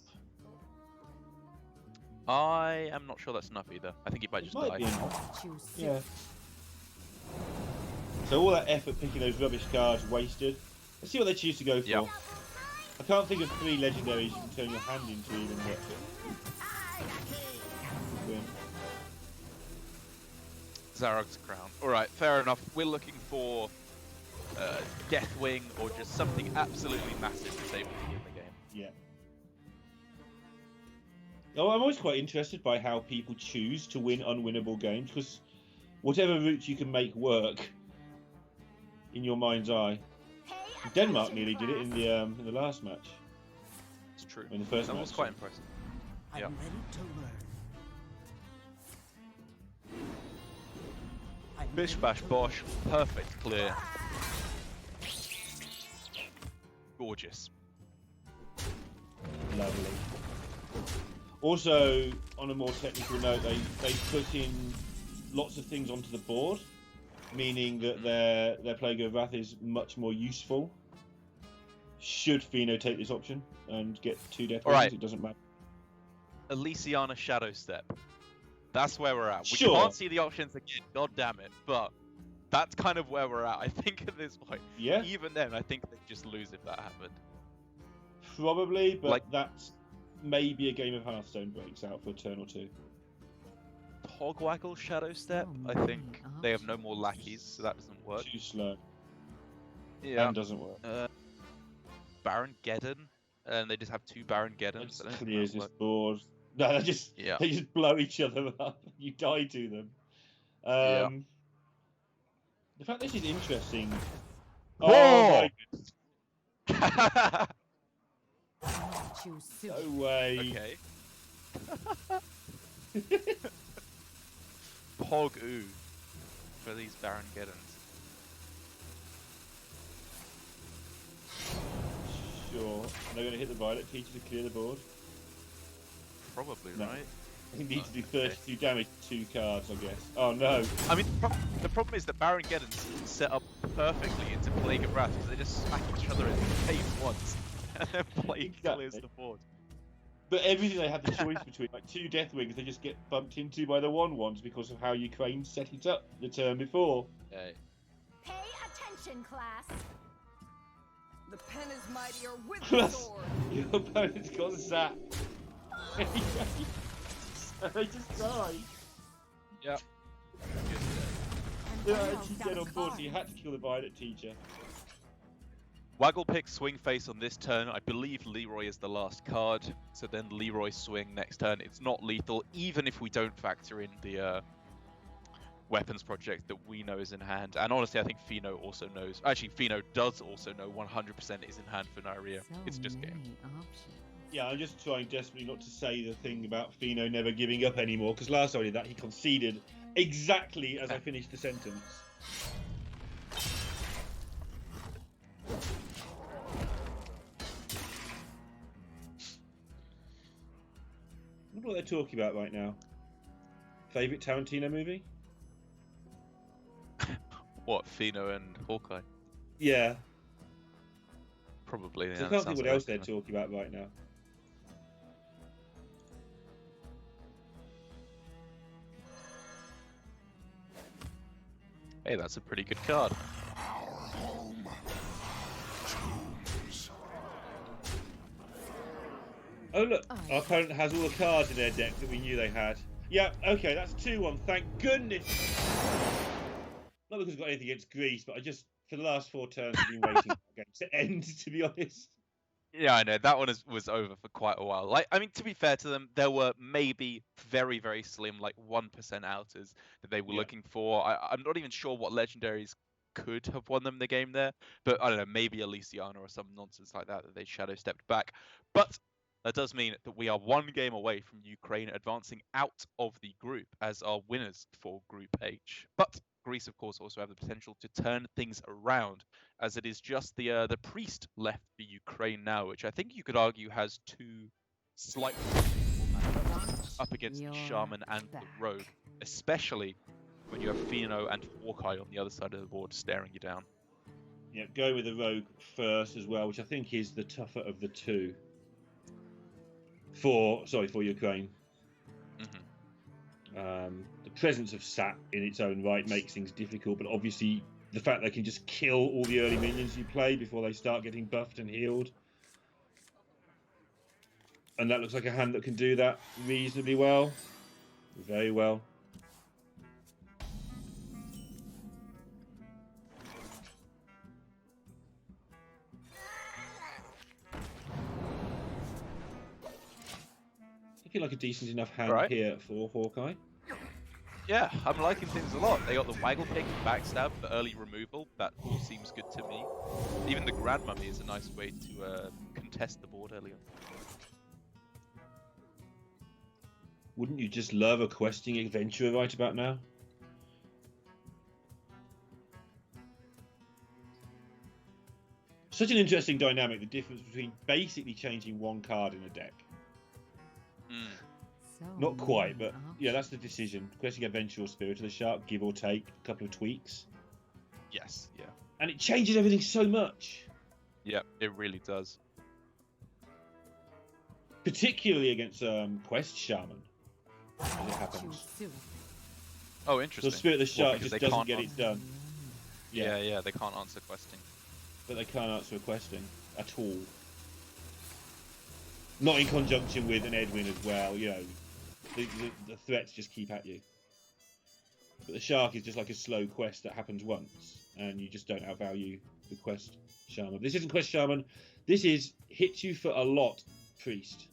I am not sure that's enough either. I think he might It just might die. be enough. Choose Yeah. So all that effort picking those rubbish cards wasted. Let's see what they choose to go for. Yeah. I can't think of 3 legendaries you can turn your hand into even yet. Grim. Zarog's Crown. Alright, fair enough. We're looking for Deathwing or just something absolutely massive to save the in the game. Yeah. Oh, I'm always quite interested by how people choose to win unwinnable games, because whatever route you can make work in your mind's eye. Denmark nearly did it in the last match. It's true. In the first That match. was quite impressive. I'm Yeah. ready to learn. I'm Bish ready bash to bosh. Perfect clear. Gorgeous. Lovely. Also, on a more technical note, they put in lots of things onto the board, meaning that their Plague of Wrath is much more useful. Should Fino take this option and get 2 death Alright. it doesn't matter. Elysiana Shadow Step. That's where we're at. We Sure. can't see the options again, god damn it, but that's kind of where we're at. I think at this point, Yeah, even then, I think they'd just lose if that happened. probably, but Like- that's maybe a game of Hearthstone breaks out for a turn or 2. Togwaggle Shadow Step, So I think many they have no more options. lackeys, so that doesn't work. Too slow Yeah. and doesn't work. Baron Geddon, and they just have 2 Baron That Geddons. just I don't think clears that'll this work. board. No, they just Yeah. blow each other up. You die to them. Yeah. The fact this is interesting. Whoa! Oh my, Choose suit. no way. Okay. Pog ooh for these Baron Geddons. Sure. They're going to hit the Violet Teacher to clear the board. Probably, No. right? They need to do Okay. 32 damage to 2 cards, I guess. Oh no. I mean, the problem is that Baron Geddon's set up perfectly into Plague of Wrath because they just smack each other in the face once, and then Plague Exactly. clears the board. But everything they have the choice between, like 2 Deathwings, they just get bumped into by the 1/1s because of how Ukraine set it up the turn before. Okay. Pay attention, class. The pen is mightier with the Plus, sword. your opponent's got zapped. So they just die. Yep. They're actually dead on board, so you had to kill the Violet Teacher. Waggle pick swing face on this turn. I believe Leroy is the last card, so then Leroy swing next turn. It's not lethal, even if we don't factor in the weapons project that we know is in hand. And honestly, I think Fino also knows. Actually, Fino does also know 100% is in hand for Nyria. So It's just game. many options. Yeah, I'm just trying desperately not to say the thing about Fino never giving up anymore, because last time he did that, he conceded exactly as I finished the sentence. I wonder what they're talking about right now. Favorite Tarantino movie? What, Fino and Hawkeye? Yeah. Probably. I Yeah, can't think what else they're talking about right now. Hey, that's a pretty good card. Oh look, our opponent has all the cards in their deck that we knew they had. Yeah, okay, that's 2-1, thank goodness! Not because I've got anything against Greece, but I just, for the last 4 turns, I've been waiting for the game to end, to be honest. Yeah, I know that one was over for quite a while. Like, I mean, to be fair to them, there were maybe very, very slim, like 1% outers that they were looking for. I'm not even sure what legendaries could have won them the game there, but I don't know, maybe Elysiana or some nonsense like that they shadow stepped back. But that does mean that we are 1 game away from Ukraine advancing out of the group as our winners for Group H. But Greece, of course, also have the potential to turn things around, as it is just the priest left for Ukraine now, which I think you could argue has 2 slightly up against the shaman and the rogue, especially when you have Fino and Hawkeye on the other side of the board staring you down. Yeah, go with the rogue first as well, which I think is the tougher of the 2. For Ukraine. The presence of Sat in its own right makes things difficult, but obviously the fact they can just kill all the early minions you play before they start getting buffed and healed. And that looks like a hand that can do that reasonably well. Very well. Looking like a decent enough hand here for Hawkeye. Yeah, I'm liking things a lot. They got the Waggle Pick and Backstab for early removal. That all seems good to me. Even the Grand Mummy is a nice way to contest the board early on. Wouldn't you just love a questing adventurer right about now? Such an interesting dynamic, the difference between basically changing 1 card in a deck. Not quite, but yeah, that's the decision. Questing Adventure or Spirit of the Shark, give or take a couple of tweaks. Yes, yeah. And it changes everything so much. Yeah, it really does. Particularly against Quest Shaman, as it happens. Oh, interesting. So Spirit of the Shark just doesn't get it done. Yeah, they can't answer questing. But they can't answer a questing at all. Not in conjunction with an Edwin as well, you know. The threats just keep at you. But the Shark is just like a slow quest that happens once, and you just don't outvalue the Quest Shaman. This isn't Quest Shaman. This is hit you for a lot, Priest.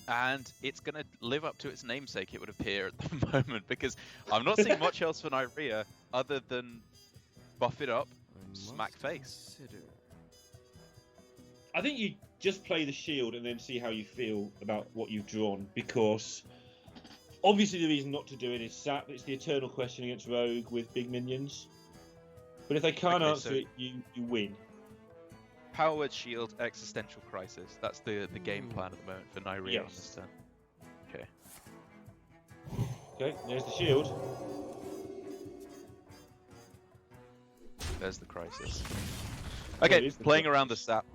And it's going to live up to its namesake, it would appear, at the moment, because I'm not seeing much else for Nyria other than buff it up, smack face. I think you just play the shield and then see how you feel about what you've drawn, because obviously the reason not to do it is Sap. It's the eternal question against Rogue with big minions. But if they can't answer it, you win. Power Word Shield, Existential Crisis. That's the game plan at the moment for Nyria on this turn. Okay. Okay, there's the shield. There's the Crisis. Okay, playing around the Sap.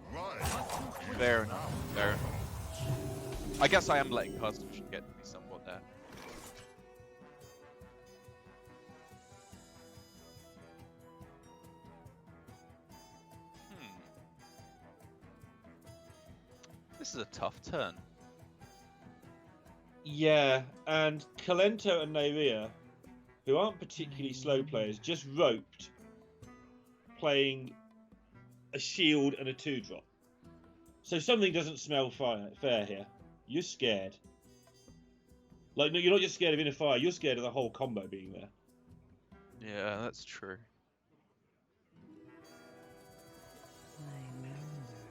Fair enough. Fair enough. I guess I am letting cards get to me somewhat there. This is a tough turn. Yeah, and Kalento and Nyria, who aren't particularly slow players, just roped playing a shield and a 2-drop. So something doesn't smell fair here. You're scared. Like, no, you're not just scared of Inner Fire, you're scared of the whole combo being there. Yeah, that's true.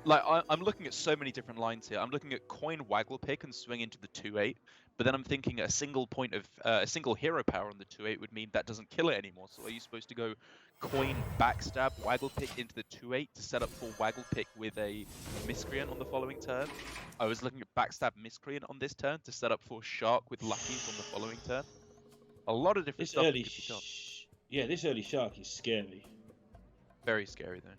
Like I'm looking at so many different lines here. I'm looking at coin waggle pick and swing into the 2/8, but then I'm thinking a single point of a single hero power on the 2/8 would mean that doesn't kill it anymore. So are you supposed to go coin backstab waggle pick into the 2/8 to set up for waggle pick with a miscreant on the following turn? I was looking at backstab miscreant on this turn to set up for shark with luckies on the following turn. A lot of different This stuff. early, yeah, this early shark is scary. Very scary though.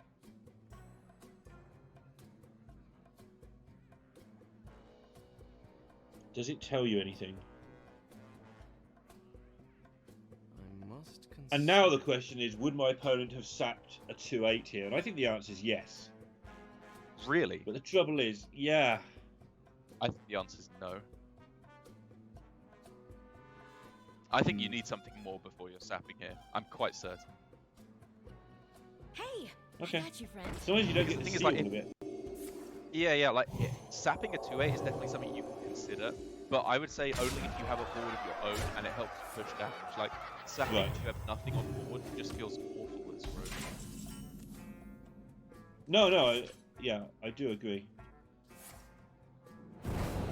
Does it tell you anything? I must And now the question is, would my opponent have sapped a 2/8 here? And I think the answer is yes. Really? But the trouble is, yeah. I think the answer is no. I think you need something more before you're sapping here. I'm quite certain. Hey, Okay. I got you, friend. Sometimes you don't get The the thing is, seal like, of it. Yeah, like sapping a 2/8 is definitely something you can consider, but I would say only if you have a board of your own and it helps push damage. Like sapping Right. if you have nothing on board just feels awful as rogue. No, yeah, I do agree.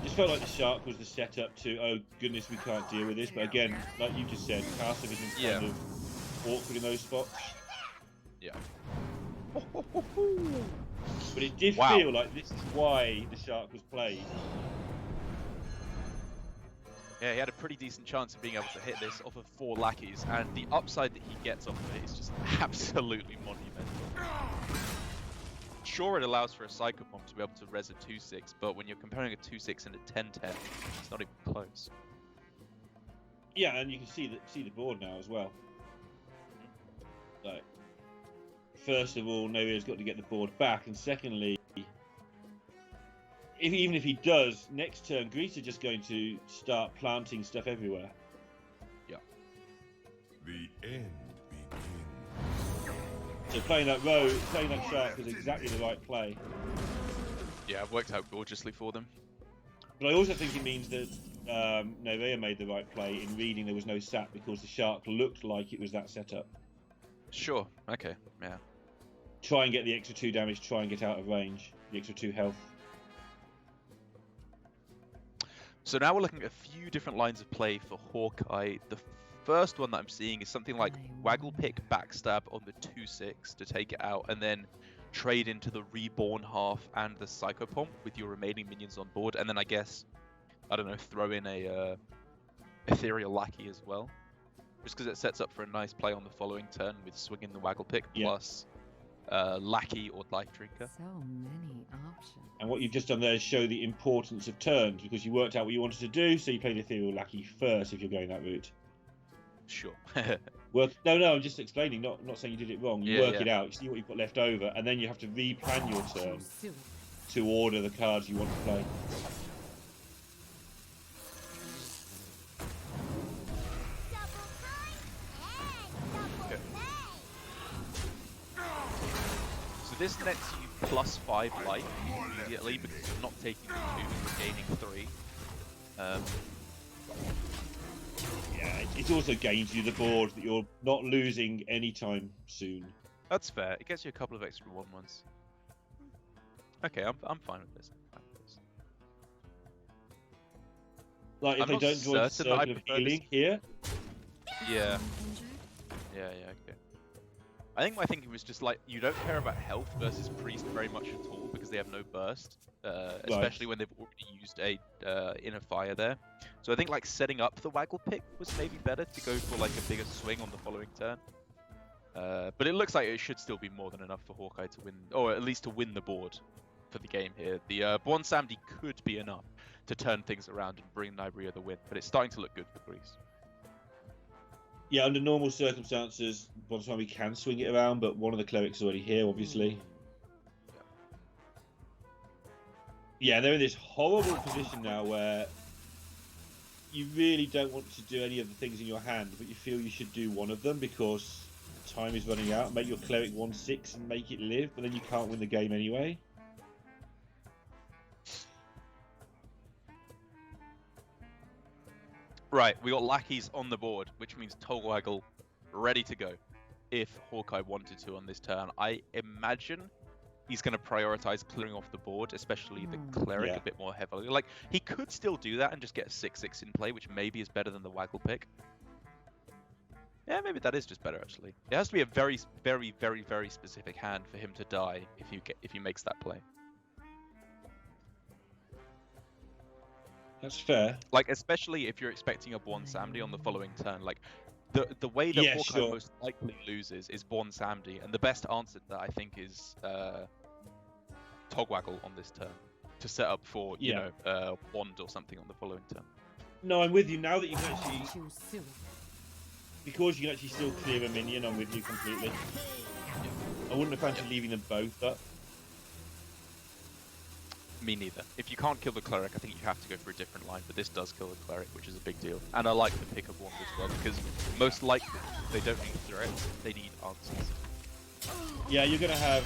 Just felt like the shark was the setup to, oh goodness, we can't deal with this. But again, like you just said, Castle is Yeah. kind of awkward in those spots. Yeah. But it did Wow. feel like this is why the shark was played. Yeah, he had a pretty decent chance of being able to hit this off of 4 lackeys, and the upside that he gets off of it is just absolutely monumental. Sure, it allows for a Psychopomp to be able to res a 2/6, but when you're comparing a 2/6 and a 10/10, it's not even close. Yeah, and you can see the board now as well. Like, first of all, Noea's got to get the board back, and secondly, even if he does, next turn Greece are just going to start planting stuff everywhere. The end begins. So playing that shark was exactly the right play. Yeah, it worked out gorgeously for them. But I also think it means that Novea made the right play in reading there was no sap because the shark looked like it was that setup. Sure, okay, yeah. Try and get the extra 2 damage, try and get out of range, the extra 2 health. So now we're looking at a few different lines of play for Hawkeye. The first one that I'm seeing is something like Waggle Pick Backstab on the 2/6 to take it out, and then trade into the Reborn half and the Psychopomp with your remaining minions on board, and then I guess, I don't know, throw in a Ethereal Lackey as well. Just because it sets up for a nice play on the following turn with swinging the Waggle Pick plus Lackey or Life Drinker. So many options. And what you've just done there is show the importance of turns, because you worked out what you wanted to do, so you played Ethereal Lackey first if you're going that route. Sure. No, I'm just explaining, not saying you did it wrong. You work it out, you see what you've got left over, and then you have to replan your turn to order the cards you want to play. Okay. So this nets you +5 life immediately because you're not taking 2, you're gaining 3. Yeah, it also gains you the board that you're not losing anytime soon. That's fair. It gets you a couple of extra 1/1s. Okay, I'm fine with this. Like, if I'm they not don't join the certain that I circle of prefer healing this. here, Yeah. Yeah, okay. I think my thinking was just like, you don't care about health versus priest very much at all because they have no burst, especially when they've already used a inner fire there. So I think like setting up the Waggle Pick was maybe better to go for like a bigger swing on the following turn. But it looks like it should still be more than enough for Hawkeye to win, or at least to win the board for the game here. The Bonsam could be enough to turn things around and bring Nibria the win, but it's starting to look good for Greece. yeah, under normal circumstances, by the time we can swing it around, but one of the clerics is already here, obviously. Yeah, they're in this horrible position now where you really don't want to do any of the things in your hand, but you feel you should do one of them because time is running out. Make your cleric 1/6 and make it live, but then you can't win the game anyway. Right, we got lackeys on the board, which means Tolwaggle ready to go if Hawkeye wanted to on this turn. I imagine he's going to prioritize clearing off the board, especially the cleric Yeah. a bit more heavily. Like, he could still do that and just get a 6/6 in play, which maybe is better than the Waggle pick. Yeah, maybe that is just better actually. It has to be a very, very, very, very specific hand for him to die if he makes that play. That's fair. Like, especially if you're expecting a Born Samdi on the following turn. Like, the way that Yeah, Hawkeye sure. most likely loses is Born Samdi, and the best answer to that I think is Togwaggle on this turn to set up for you know Wand or something on the following turn. No, I'm with you now that you can actually, Too soon. because you can actually still clear a minion. I'm with you completely. I wouldn't have fancied leaving them both up. Me neither. If you can't kill the cleric, I think you have to go for a different line, but this does kill the cleric, which is a big deal. And I like the pick of Wand as well, because most likely they don't need threats, they need answers. Yeah, you're going to have,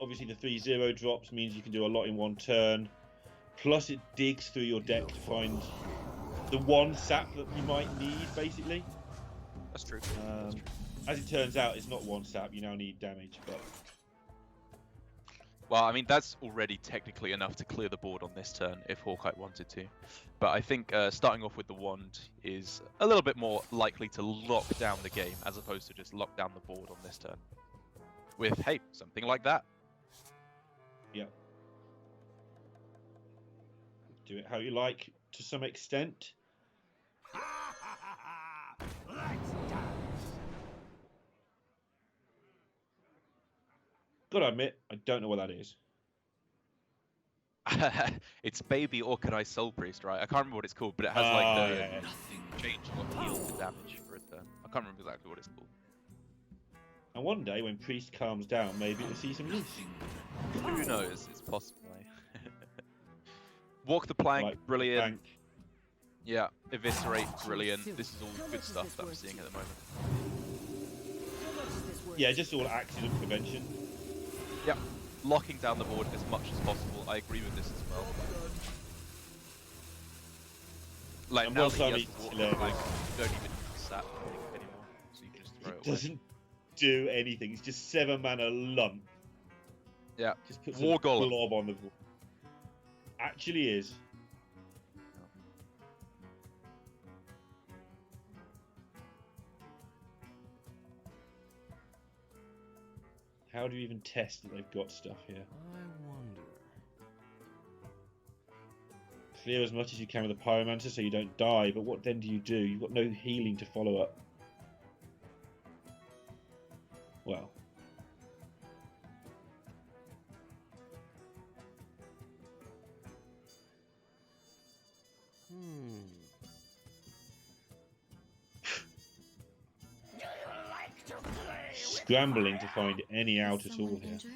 obviously the 3/0 drops means you can do a lot in one turn. Plus it digs through your deck to find the one sap that you might need, basically. That's true. As it turns out, it's not one sap, you now need damage, but... Well, I mean, that's already technically enough to clear the board on this turn if Hawkeye wanted to. But I think starting off with the Wand is a little bit more likely to lock down the game as opposed to just lock down the board on this turn. With, hey, something like that. Yeah. Do it how you like, to some extent. Gotta admit, I don't know what that is. It's Baby Orchidai Soul Priest, right? I can't remember what it's called, but it has like the change or heal to damage for a turn. I can't remember exactly what it's called. And one day, when Priest calms down, maybe we'll see some use. Who knows? It's possible. Walk the plank, Like, brilliant. Bank. Yeah, eviscerate, brilliant. This is all good stuff that I'm seeing at the moment. Yeah, just all accident prevention. Yep, locking down the board as much as possible. I agree with this as well. Like, And now once that he I has mean, to walk the hilarious. plank, you don't even sap anymore, so you can just throw It it away. doesn't do anything. It's just 7 mana lump. Yeah, Just puts War a Golem. blob on the board. Actually is. How do you even test that they've got stuff here? I wonder. Clear as much as you can with the Pyromancer so you don't die, but what then do you do? You've got no healing to follow up. Well. Scrambling to find any out at all Someone here. injured?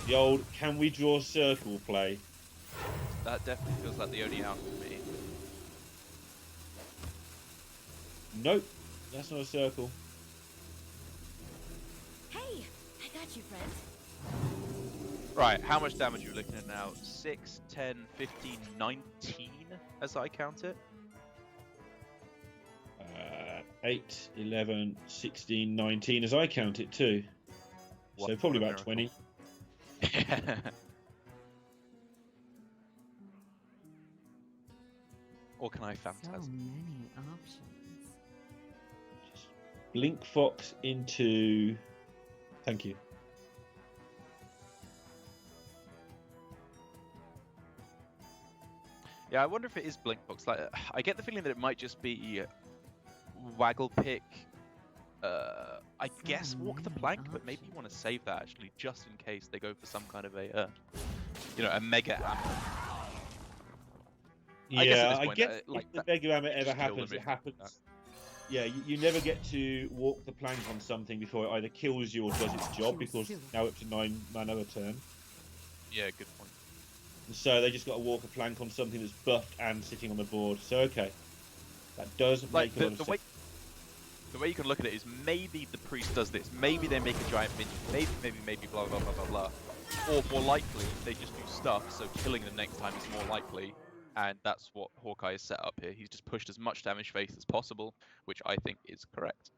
The old can we draw circle play. That definitely feels like the only out for me. Nope, that's not a circle. Hey, I got you, friend. Right, how much damage are we looking at now? 6, 10, 15, 19 as I count it? 8, 11, 16, 19 as I count it too. What So probably a about miracle. 20. Or can I So phantasm? many options. Just Blink Fox into... Thank you. Yeah, I wonder if it is Blinkbox. Like, I get the feeling that it might just be Waggle Pick. I guess Walk the Plank, but maybe you want to save that actually, just in case they go for some kind of a, a mega ammo. I guess at Yeah, this I point, guess like if the that- Mega Rammer you ever just kill happens, them it if- happens. Yeah, you never get to walk the plank on something before it either kills you or does its job, because it's now up to 9 mana a turn. Yeah, good point. And so they just got to walk a plank on something that's buffed and sitting on the board. So okay, that does Like make a lot of the sense. way you can look at it is maybe the priest does this, maybe they make a giant minion, maybe blah blah blah blah blah, or more likely they just do stuff, so killing them next time is more likely, and that's what Hawkeye is set up here. He's just pushed as much damage face as possible, which I think is correct.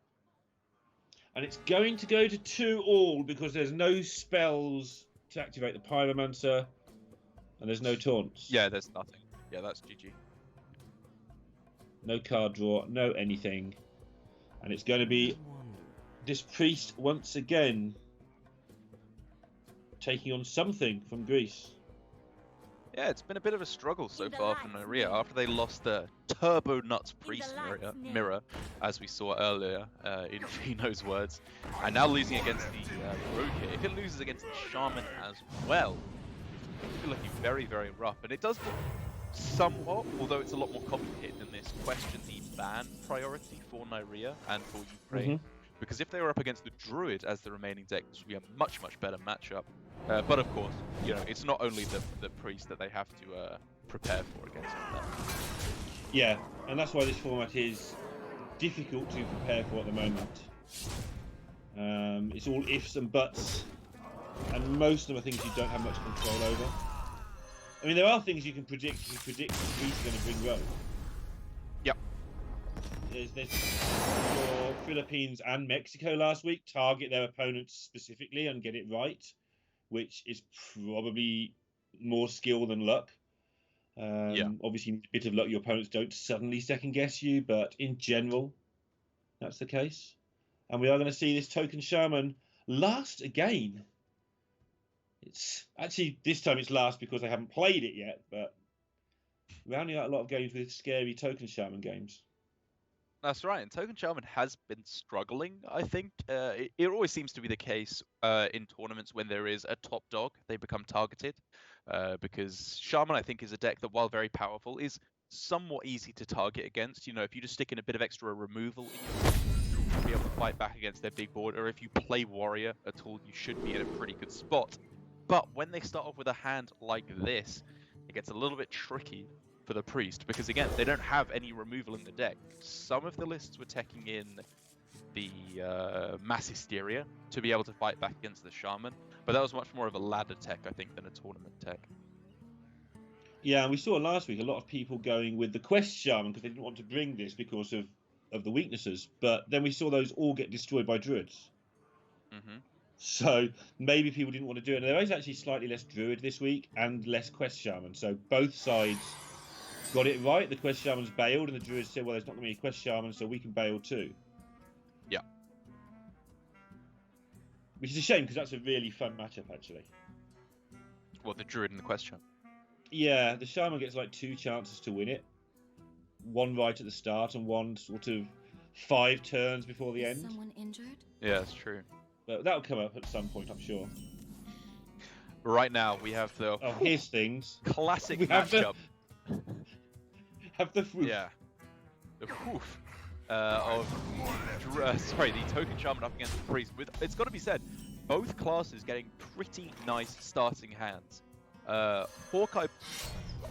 And it's going to go to 2-all because there's no spells to activate the Pyromancer, and there's no taunts. Yeah, there's nothing. Yeah, that's GG. No card draw, no anything. And it's going to be this priest once again taking on something from Greece. Yeah, it's been a bit of a struggle so far for Naria after they lost the Turbo Nuts Priest mirror, as we saw earlier in Fino's words, and now losing against the Rogue here. If it loses against the Shaman as well, it's looking very, very rough. And it does look somewhat, although it's a lot more complicated than this, question the ban priority for Naria and for Ukraine. Because if they were up against the Druid as the remaining deck, this would be a much, much better matchup. But of course, you know, it's not only the Priest that they have to prepare for against that. Yeah, and that's why this format is difficult to prepare for at the moment. It's all ifs and buts, and most of them are things you don't have much control over. I mean, there are things you can predict. You predict the Greece are going to bring Rome. Yep. There's for Philippines and Mexico last week, target their opponents specifically and get it right, which is probably more skill than luck. Obviously, you need a bit of luck. Your opponents don't suddenly second guess you, but in general, that's the case. And we are going to see this token shaman last again. It's actually, this time it's last because they haven't played it yet, but rounding out a lot of games with scary token shaman games. That's right, and Token Shaman has been struggling, I think. It always seems to be the case in tournaments when there is a top dog, they become targeted. Because Shaman, I think, is a deck that, while very powerful, is somewhat easy to target against. You know, if you just stick in a bit of extra removal, you'll be able to fight back against their big board, or if you play Warrior at all, you should be in a pretty good spot. But when they start off with a hand like this, it gets a little bit tricky for the Priest, because again, they don't have any removal in the deck. Some of the lists were taking in the Mass Hysteria to be able to fight back against the Shaman, but that was much more of a ladder tech, I think, than a tournament tech. Yeah, and we saw last week a lot of people going with the Quest Shaman because they didn't want to bring this because of the weaknesses, but then we saw those all get destroyed by Druids. So maybe people didn't want to do it. And there is actually slightly less Druid this week and less Quest Shaman, so both sides got it right. The Quest Shaman's bailed, and the Druids said, well, there's not going to be a Quest Shaman, so we can bail too. Yeah. Which is a shame, because that's a really fun matchup, actually. Well, the Druid and the Quest Shaman. Yeah, the Shaman gets like 2 chances to win it. One right at the start, and one sort of 5 turns before the end. Someone injured? Yeah, that's true. But that'll come up at some point, I'm sure. Right now, we have the... Oh, here's things. Classic We have matchup. Have the woof. Yeah. The woof of the Token Shaman up against the Priest. It's got to be said, both classes getting pretty nice starting hands. Hawkeye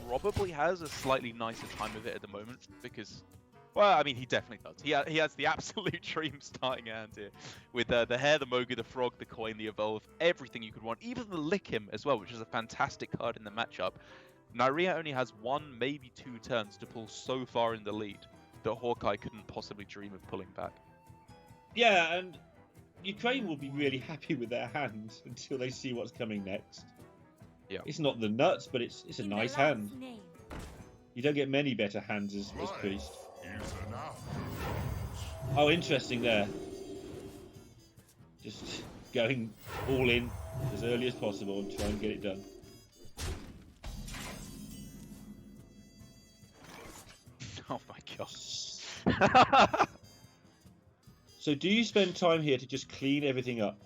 probably has a slightly nicer time of it at the moment because, well, I mean, he definitely does. He has the absolute dream starting hand here with the Hare, the Mogu, the Frog, the Coin, the Evolve, everything you could want, even the Lick Him as well, which is a fantastic card in the matchup. Naria only has 1, maybe 2 turns to pull so far in the lead that Hawkeye couldn't possibly dream of pulling back. Yeah, and Ukraine will be really happy with their hands until they see what's coming next. Yeah. It's not the nuts, but it's a nice hand. You don't get many better hands as Priest. Oh, interesting there. Just going all in as early as possible and trying to get it done. Oh my gosh. So do you spend time here to just clean everything up?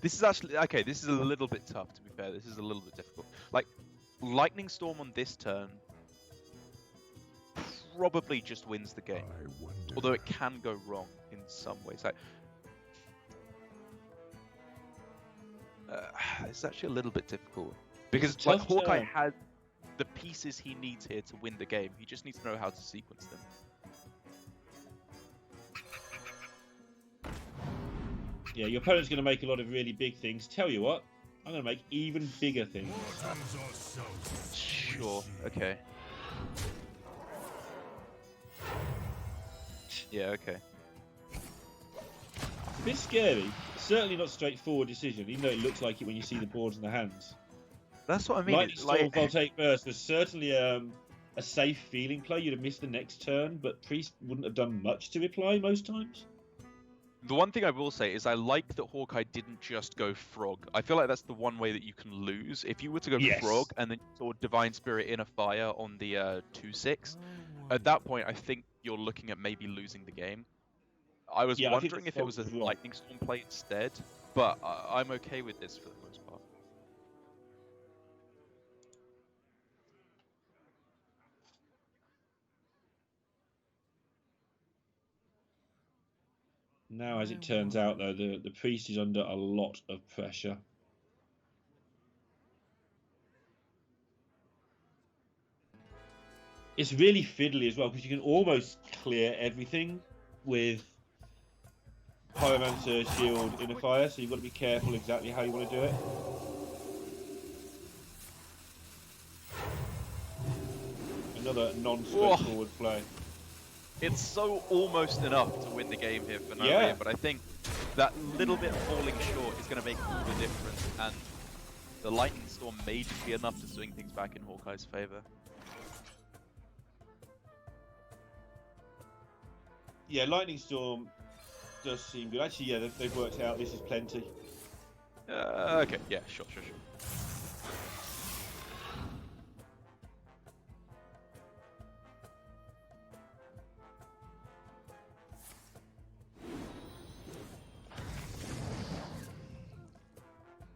This is actually... Okay, this is a little bit tough, to be fair. This is a little bit difficult. Like, Lightning Storm on this turn probably just wins the game. Although it can go wrong in some ways. Like, it's actually a little bit difficult. Because like, Hawkeye has the pieces he needs here to win the game. He just needs to know how to sequence them. Yeah, your opponent's going to make a lot of really big things. Tell you what, I'm going to make even bigger things. Sure. Okay. Yeah. Okay. It's a bit scary. Certainly not a straightforward decision, even though it looks like it when you see the boards in the hands. That's what I mean. Lightning It's Storm like Voltaic Burst was certainly a safe feeling play. You'd have missed the next turn, but Priest wouldn't have done much to reply most times. the one thing I will say is I like that Hawkeye didn't just go Frog. I feel like that's the one way that you can lose. If you were to go Yes. Frog and then you saw Divine Spirit in a Fire on the 2/6, at that point I think you're looking at maybe losing the game. I was Yeah, I think wondering the if it was a Frog was wrong. Lightning Storm play instead, but I'm okay with this for the most part. Now, as it turns out, though, the Priest is under a lot of pressure. It's really fiddly as well, because you can almost clear everything with Pyromancer, Shield, Inner Fire, so you've got to be careful exactly how you want to do it. Another non-straightforward play. It's so almost enough to win the game here for Naria, Yeah. but I think that little bit falling short is going to make all the difference, and the Lightning Storm may just be enough to swing things back in Hawkeye's favor. Yeah, Lightning Storm does seem good. Actually, yeah, they've worked out this is plenty. Okay, yeah, sure.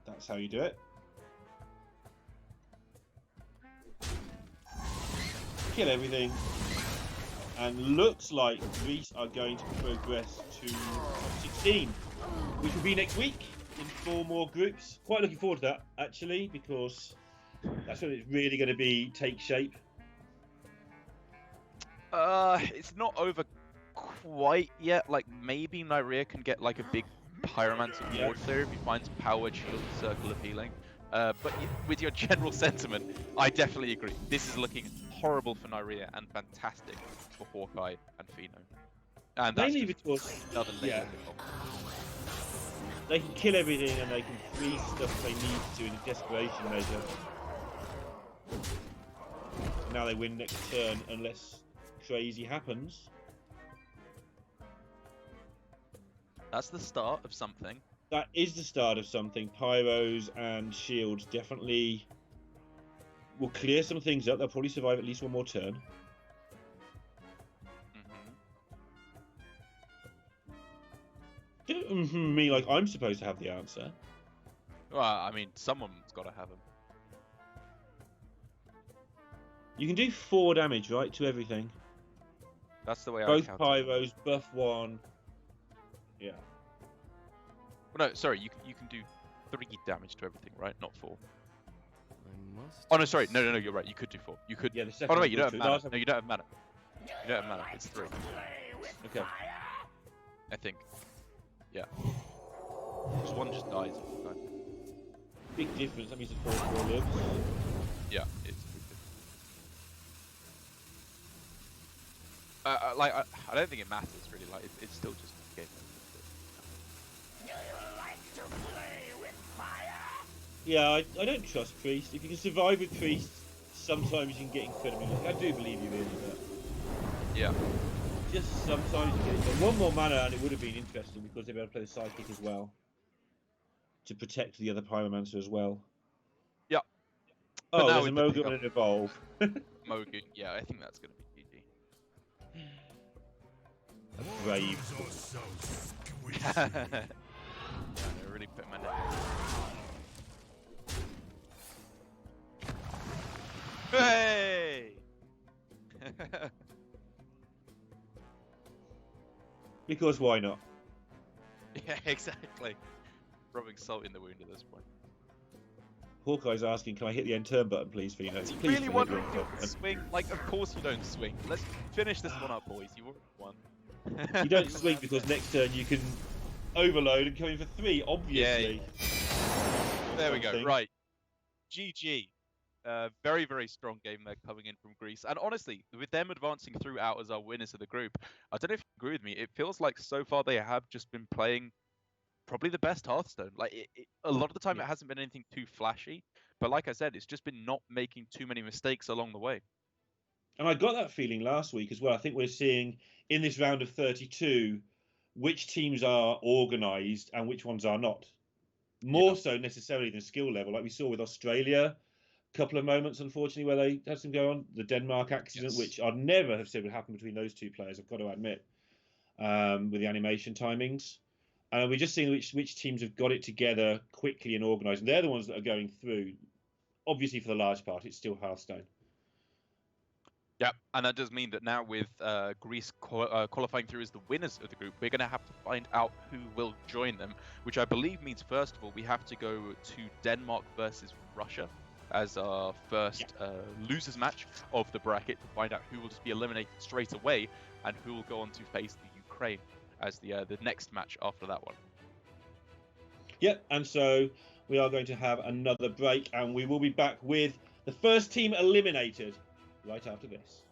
That's how you do it. Kill everything. And looks like Greece are going to progress to top 16, which will be next week in 4 more groups. Quite looking forward to that, actually, because that's when it's really going to take shape. It's not over quite yet. Like, maybe Nyria can get like a big Pyromancer ward there if he finds Powered Shield Circle of Healing. But with your general sentiment, I definitely agree. This is looking horrible for Nyria and fantastic for Hawkeye and Pheno. And that's Mainly just because another layer yeah, of the problem. they can kill everything and they can freeze stuff they need to in a desperation measure. Now they win next turn unless crazy happens. That's the start of something. That is the start of something. Pyros and Shields definitely will clear some things up. They'll probably survive at least 1 more turn. Don't me like I'm supposed to have the answer. Well, I mean, someone's got to have him. You can do 4 damage, right, to everything. That's the way Both I count it. Pyros, buff 1. Yeah. Well, no, sorry, you can do 3 damage to everything, right? Not 4. I must. Oh no, sorry, no, you're right. You could do 4. You could. Yeah, the Oh second no, wait, you one's don't true. have mana. No, you don't have mana. You don't have mana. It's 3. Okay. I think. Yeah. Just one just dies. No. Big difference. That means it's 4 lives. Yeah, it's. Like I don't think it matters really. Like it's still just a game. Yeah, I don't trust Priest. If you can survive with Priest, sometimes you can get incredibly lucky. I do believe you really, but Yeah. just sometimes you get it. But 1 more mana and it would have been interesting because they'd be able to play the Psychic as well. To protect the other Pyromancer as well. Yeah. Oh, But now there's a with the Mogu pickup- and an Evolve. Mogu. Yeah, I think that's gonna be Brave. GG. Yeah, I really put my neck. Hey! Because why not? Yeah, exactly. Rubbing salt in the wound at this point. Hawkeye's asking, can I hit the end turn button, please, Pheno? Is he Please, really Pheno, wondering hit if the you end can turn swing? Like, of course you don't swing. Let's finish this one up, boys. You already won. button. You don't swing because next turn you can overload and come in for 3, obviously. There we go. Something. Right. GG. Very, very strong game there coming in from Greece. And honestly, with them advancing throughout as our winners of the group, I don't know if you agree with me. It feels like so far they have just been playing probably the best Hearthstone. Like a lot of the time, Yeah. it hasn't been anything too flashy. But like I said, it's just been not making too many mistakes along the way. And I got that feeling last week as well. I think we're seeing in this round of 32 which teams are organised and which ones are not. More so necessarily than skill level, like we saw with Australia. A couple of moments, unfortunately, where they had some go on. The Denmark accident, Yes. which I'd never have said would happen between those two players, I've got to admit, with the animation timings. And we're just seeing which teams have got it together quickly and organised. And they're the ones that are going through. Obviously, for the large part, it's still Hearthstone. Yeah, and that does mean that now with Greece qualifying through as the winners of the group, we're going to have to find out who will join them, which I believe means, first of all, we have to go to Denmark versus Russia as our first losers match of the bracket to find out who will just be eliminated straight away and who will go on to face the Ukraine as the next match after that one. Yep, and so we are going to have another break, and we will be back with the first team eliminated right after this.